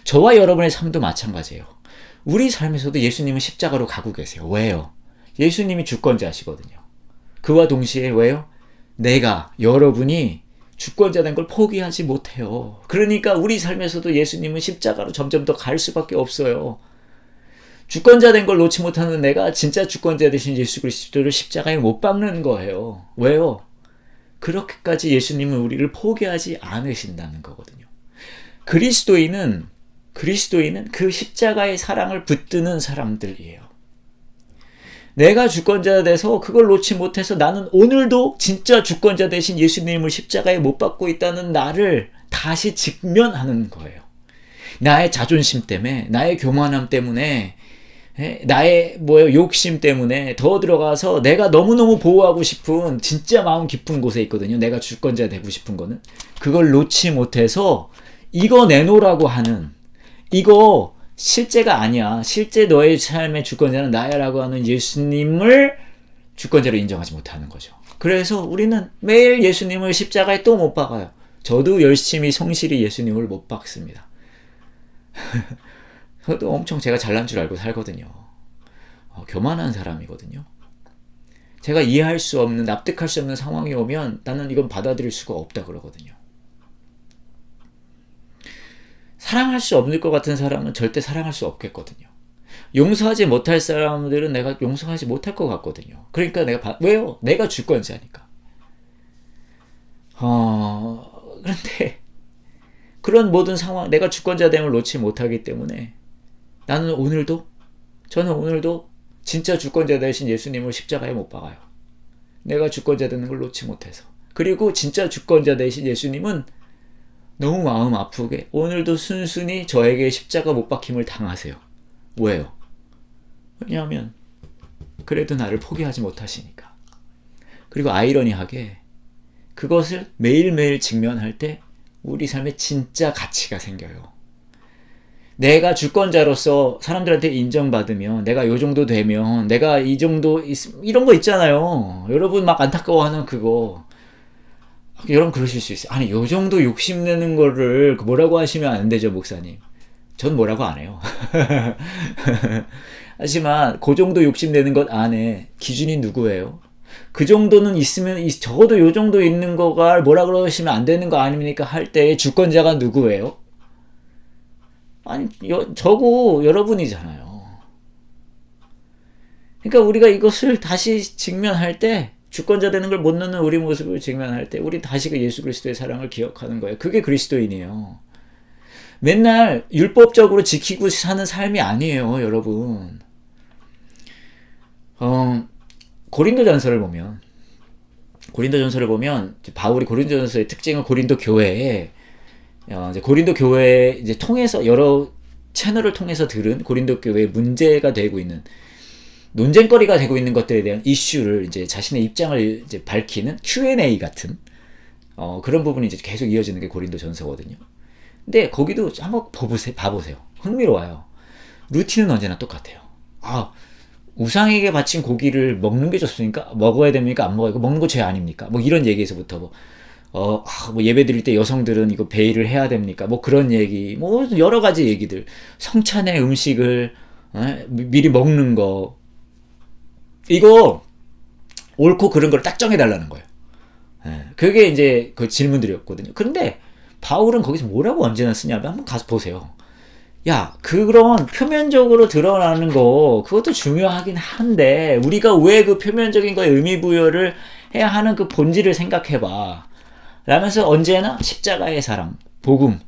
저와 여러분의 삶도 마찬가지예요. 우리 삶에서도 예수님은 십자가로 가고 계세요. 왜요? 예수님이 주권자시거든요. 그와 동시에 왜요? 여러분이 주권자 된 걸 포기하지 못해요. 그러니까 우리 삶에서도 예수님은 십자가로 점점 더 갈 수밖에 없어요. 주권자 된 걸 놓지 못하는 내가 진짜 주권자 되신 예수 그리스도를 십자가에 못 박는 거예요. 왜요? 그렇게까지 예수님은 우리를 포기하지 않으신다는 거거든요. 그리스도인은 그 십자가의 사랑을 붙드는 사람들이에요. 내가 주권자 돼서 그걸 놓지 못해서 나는 오늘도 진짜 주권자 되신 예수님을 십자가에 못 박고 있다는 나를 다시 직면하는 거예요. 나의 자존심 때문에, 나의 교만함 때문에, 나의 욕심 때문에 더 들어가서 내가 너무너무 보호하고 싶은 진짜 마음 깊은 곳에 있거든요. 내가 주권자 되고 싶은 거는. 그걸 놓지 못해서 이거 내놓으라고 하는, 이거 실제가 아니야. 실제 너의 삶의 주권자는 나야라고 하는 예수님을 주권자로 인정하지 못하는 거죠. 그래서 우리는 매일 예수님을 십자가에 또 못 박아요. 저도 열심히 성실히 예수님을 못 박습니다. 저도 엄청 제가 잘난 줄 알고 살거든요. 교만한 사람이거든요. 제가 이해할 수 없는, 납득할 수 없는 상황이 오면 나는 이건 받아들일 수가 없다 그러거든요. 사랑할 수 없을 것 같은 사람은 절대 사랑할 수 없겠거든요. 용서하지 못할 사람들은 내가 용서하지 못할 것 같거든요. 그러니까 왜요? 내가 주권자니까. 그런데 그런 모든 상황, 내가 주권자됨을 놓지 못하기 때문에 저는 오늘도 진짜 주권자 되신 예수님을 십자가에 못 박아요. 내가 주권자 되는 걸 놓지 못해서. 그리고 진짜 주권자 되신 예수님은 너무 마음 아프게 오늘도 순순히 저에게 십자가 못 박힘을 당하세요. 왜요? 왜냐하면 그래도 나를 포기하지 못하시니까. 그리고 아이러니하게 그것을 매일매일 직면할 때 우리 삶에 진짜 가치가 생겨요. 내가 주권자로서 사람들한테 인정받으면, 내가 요 정도 되면, 내가 이 정도 이런 거 있잖아요. 여러분 막 안타까워하는 그거. 여러분 그러실 수 있어요. 아니 요 정도 욕심내는 거를 뭐라고 하시면 안 되죠, 목사님. 전 뭐라고 안 해요. 하지만 그 정도 욕심내는 것 안에 기준이 누구예요? 그 정도는 있으면, 적어도 요 정도 있는 거가 뭐라 그러시면 안 되는 거 아닙니까? 할 때 주권자가 누구예요? 아니, 저고 여러분이잖아요. 그러니까 우리가 이것을 다시 직면할 때, 주권자 되는 걸 못 넣는 우리 모습을 직면할 때, 우리 다시 그 예수 그리스도의 사랑을 기억하는 거예요. 그게 그리스도인이에요. 맨날 율법적으로 지키고 사는 삶이 아니에요, 여러분. 고린도전서를 보면 바울이 고린도전서의 특징은 고린도 교회에 이제 고린도 교회 이제 통해서 여러 채널을 통해서 들은 고린도 교회의 문제가 되고 있는, 논쟁거리가 되고 있는 것들에 대한 이슈를 이제 자신의 입장을 이제 밝히는 Q&A 같은 그런 부분이 이제 계속 이어지는 게 고린도전서거든요. 근데 거기도 한번 봐보세요. 흥미로워요. 루틴은 언제나 똑같아요. 우상에게 바친 고기를 먹는 게 좋습니까? 먹어야 됩니까? 안 먹어야? 먹는 거 죄 아닙니까? 뭐 이런 얘기에서부터 뭐 예배 드릴 때 여성들은 이거 베일을 해야 됩니까? 뭐 그런 얘기, 뭐 여러 가지 얘기들, 성찬의 음식을 미리 먹는 거, 이거 옳고 그른 걸 딱 정해달라는 거예요. 그게 이제 그 질문들이었거든요. 그런데 바울은 거기서 뭐라고 언제나 쓰냐면, 한번 가서 보세요. 야, 그런 표면적으로 드러나는 거, 그것도 중요하긴 한데, 우리가 왜 그 표면적인 거에 의미 부여를 해야 하는 그 본질을 생각해봐. 라면서 언제나 십자가의 사랑, 복음,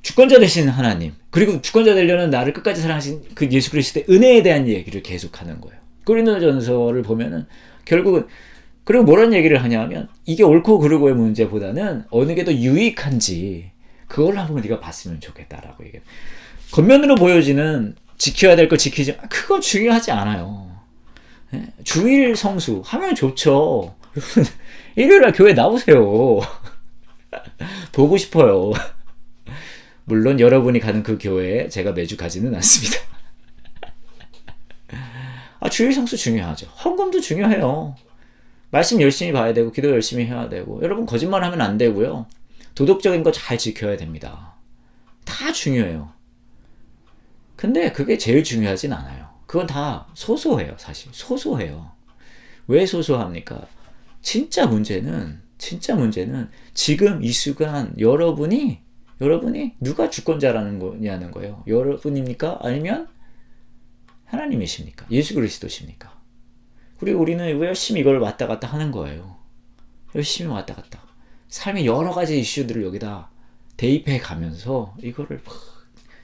주권자 되신 하나님, 그리고 주권자 되려는 나를 끝까지 사랑하신 그 예수 그리스도의 은혜에 대한 얘기를 계속하는 거예요. 고린도전서를 보면은 결국은, 그리고 뭐런 얘기를 하냐면, 이게 옳고 그르고의 문제보다는 어느 게 더 유익한지 그걸 한번 네가 봤으면 좋겠다라고 얘기해요. 겉면으로 보여지는 지켜야 될 거 지키지, 그건 중요하지 않아요. 주일 성수 하면 좋죠. 일요일날 교회 나오세요. 보고 싶어요. 물론 여러분이 가는 그 교회에 제가 매주 가지는 않습니다. 주일 성수 중요하죠. 헌금도 중요해요. 말씀 열심히 봐야 되고, 기도 열심히 해야 되고, 여러분 거짓말하면 안 되고요. 도덕적인 거 잘 지켜야 됩니다. 다 중요해요. 근데 그게 제일 중요하진 않아요. 그건 다 소소해요, 사실. 소소해요. 왜 소소합니까? 진짜 문제는 지금 이 순간 여러분이 누가 주권자라는 거냐는 거예요. 여러분입니까? 아니면 하나님이십니까? 예수 그리스도십니까? 그리고 우리는 열심히 이걸 왔다 갔다 하는 거예요. 열심히 왔다 갔다. 삶의 여러 가지 이슈들을 여기다 대입해 가면서 이거를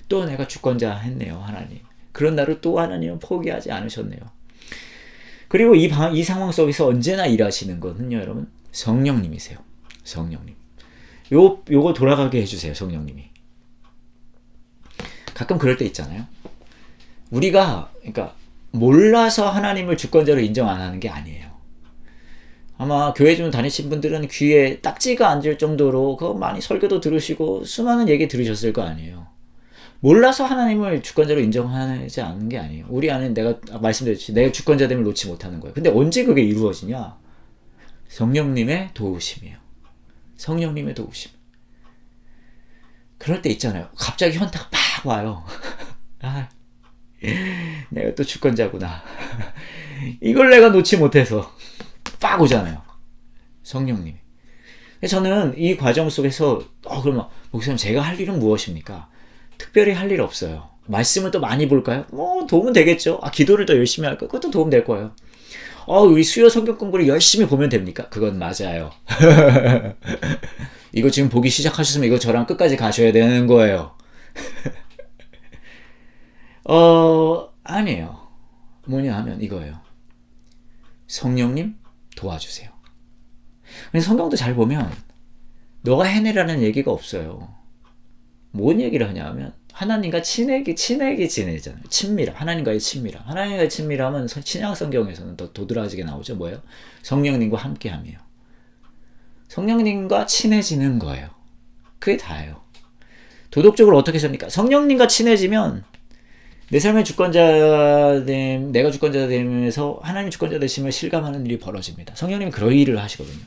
또 내가 주권자 했네요, 하나님. 그런 나를 또 하나님은 포기하지 않으셨네요. 그리고 이 상황 속에서 언제나 일하시는 거는요, 여러분, 성령님이세요. 성령님. 요거 돌아가게 해주세요, 성령님이. 가끔 그럴 때 있잖아요. 우리가, 그러니까, 몰라서 하나님을 주권자로 인정 안 하는 게 아니에요. 아마 교회 좀 다니신 분들은 귀에 딱지가 앉을 정도로 그거 많이 설교도 들으시고 수많은 얘기 들으셨을 거 아니에요. 몰라서 하나님을 주권자로 인정하지 않는 게 아니에요. 우리 안에 내가 말씀드렸듯이 내가 주권자됨을 놓지 못하는 거예요. 근데 언제 그게 이루어지냐? 성령님의 도우심이에요. 성령님의 도우심. 그럴 때 있잖아요. 갑자기 현타가 팍 와요. 내가 또 주권자구나. 이걸 내가 놓지 못해서 빡 오잖아요. 성령님이. 저는 이 과정 속에서 그러면 목사님 제가 할 일은 무엇입니까? 특별히 할 일 없어요. 말씀을 또 많이 볼까요? 뭐 도움은 되겠죠. 기도를 더 열심히 할까요? 그것도 도움 될 거예요. 우리 수요 성경 공부를 열심히 보면 됩니까? 그건 맞아요. 이거 지금 보기 시작하셨으면 이거 저랑 끝까지 가셔야 되는 거예요. 아니에요. 뭐냐 하면 이거예요. 성령님 도와주세요. 성경도 잘 보면 너가 해내라는 얘기가 없어요. 뭔 얘기를 하냐 하면 하나님과 친하게 지내잖아요. 친밀함. 하나님과의 친밀함. 하나님과의 친밀함은 신약 성경에서는 더 도드라지게 나오죠. 뭐예요? 성령님과 함께함이에요. 성령님과 친해지는 거예요. 그게 다예요. 도덕적으로 어떻게 삽니까? 성령님과 친해지면 내 삶의 주권자됨, 내가 주권자 되면서 하나님 주권자 되심을 실감하는 일이 벌어집니다. 성령님이 그런 일을 하시거든요.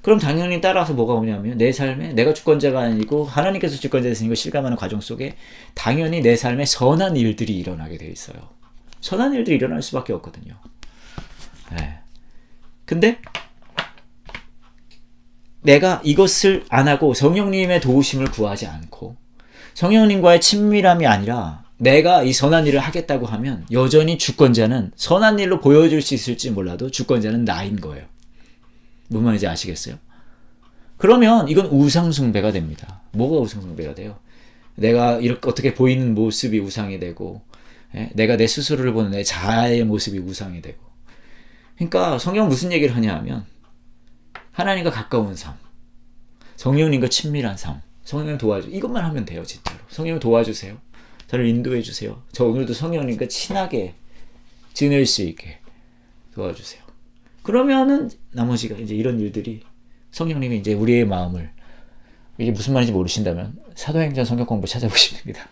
그럼 당연히 따라서 뭐가 오냐면 내 삶에 내가 주권자가 아니고 하나님께서 주권자 되시는 걸 실감하는 과정 속에 당연히 내 삶에 선한 일들이 일어나게 돼 있어요. 선한 일들이 일어날 수밖에 없거든요. 네. 근데 내가 이것을 안 하고 성령님의 도우심을 구하지 않고 성령님과의 친밀함이 아니라 내가 이 선한 일을 하겠다고 하면 여전히 주권자는 선한 일로 보여줄 수 있을지 몰라도 주권자는 나인 거예요. 무슨 말인지 아시겠어요? 그러면 이건 우상숭배가 됩니다. 뭐가 우상숭배가 돼요? 내가 이렇게 어떻게 보이는 모습이 우상이 되고 내가 내 스스로를 보는 내 자아의 모습이 우상이 되고 그러니까 성경 무슨 얘기를 하냐 하면 하나님과 가까운 삶, 성령님과 친밀한 삶, 성령 도와주 이것만 하면 돼요. 진짜로 성령 도와주세요. 저를 인도해 주세요. 저 오늘도 성령님과 친하게 지낼 수 있게 도와주세요. 그러면은 나머지가 이제 이런 일들이 성령님이 이제 우리의 마음을 이게 무슨 말인지 모르신다면 사도행전 성경 공부 찾아보시면 됩니다.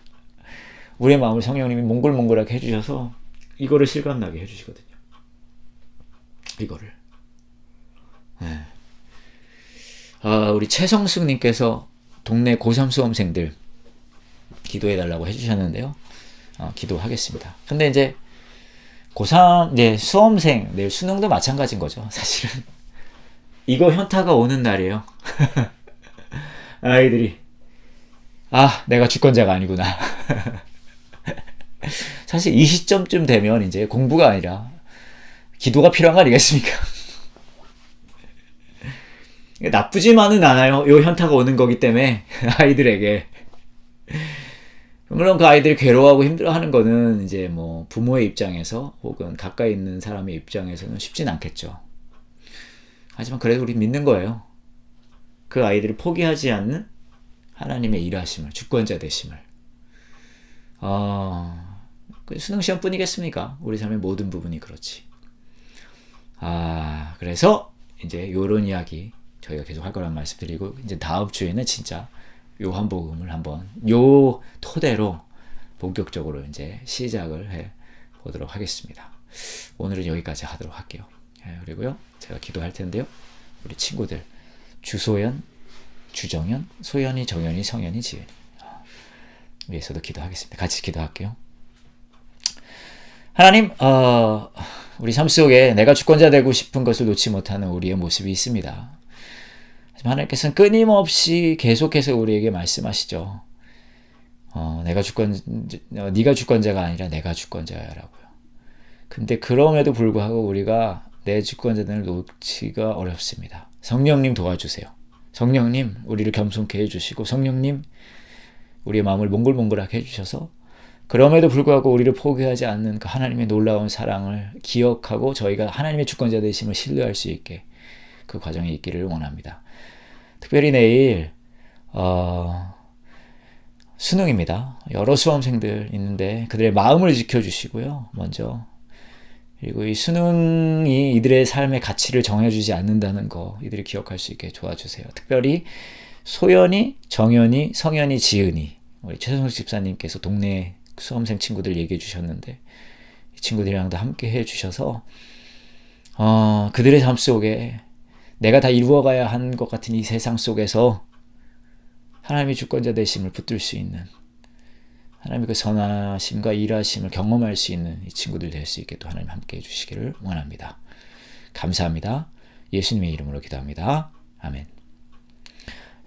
우리의 마음을 성령님이 몽글몽글하게 해주셔서 이거를 실감나게 해주시거든요. 이거를. 네. 우리 최성숙님께서 동네 고3 수험생들 기도해달라고 해주셨는데요. 기도하겠습니다. 근데 이제 고3 이제 수험생 내일 수능도 마찬가지인 거죠. 사실은 이거 현타가 오는 날이에요. 아이들이 내가 주권자가 아니구나. 사실 이 시점쯤 되면 이제 공부가 아니라 기도가 필요한 거 아니겠습니까? 나쁘지만은 않아요. 요 현타가 오는 거기 때문에 아이들에게. 물론 그 아이들이 괴로워하고 힘들어하는 거는 이제 뭐 부모의 입장에서 혹은 가까이 있는 사람의 입장에서는 쉽진 않겠죠. 하지만 그래도 우리 믿는 거예요. 그 아이들을 포기하지 않는 하나님의 일하심을, 주권자 되심을. 수능 시험뿐이겠습니까? 우리 삶의 모든 부분이 그렇지. 그래서 이제 요런 이야기 저희가 계속 할 거란 말씀드리고 이제 다음 주에는 진짜 요한복음을 한번 요 토대로 본격적으로 이제 시작을 해 보도록 하겠습니다. 오늘은 여기까지 하도록 할게요. 그리고요 제가 기도할 텐데요. 우리 친구들 주소연, 주정연, 소연이, 정연이, 성연이, 지연이 위해서도 기도하겠습니다. 같이 기도할게요. 하나님, 우리 삶 속에 내가 주권자 되고 싶은 것을 놓지 못하는 우리의 모습이 있습니다. 하나님께서는 끊임없이 계속해서 우리에게 말씀하시죠. 네가 주권자가 아니라 내가 주권자야라고요. 근데 그럼에도 불구하고 우리가 내 주권자들을 놓기가 어렵습니다. 성령님 도와주세요. 성령님 우리를 겸손케 해주시고 성령님 우리의 마음을 몽글몽글하게 해주셔서 그럼에도 불구하고 우리를 포기하지 않는 그 하나님의 놀라운 사랑을 기억하고 저희가 하나님의 주권자 되심을 신뢰할 수 있게 그 과정이 있기를 원합니다. 특별히 내일 수능입니다. 여러 수험생들 있는데 그들의 마음을 지켜주시고요. 먼저 그리고 이 수능이 이들의 삶의 가치를 정해주지 않는다는 거 이들이 기억할 수 있게 도와주세요. 특별히 소연이, 정연이, 성연이, 지은이 우리 최성숙 집사님께서 동네 수험생 친구들 얘기해 주셨는데 이 친구들이랑도 함께 해 주셔서 그들의 삶 속에 내가 다 이루어가야 한 것 같은 이 세상 속에서 하나님의 주권자 되심을 붙들 수 있는 하나님의 그 선하심과 일하심을 경험할 수 있는 이 친구들 될 수 있게 또 하나님 함께 해주시기를 원합니다. 감사합니다. 예수님의 이름으로 기도합니다. 아멘.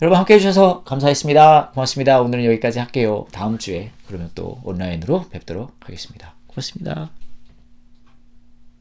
여러분 함께 해주셔서 감사했습니다. 고맙습니다. 오늘은 여기까지 할게요. 다음 주에 그러면 또 온라인으로 뵙도록 하겠습니다. 고맙습니다.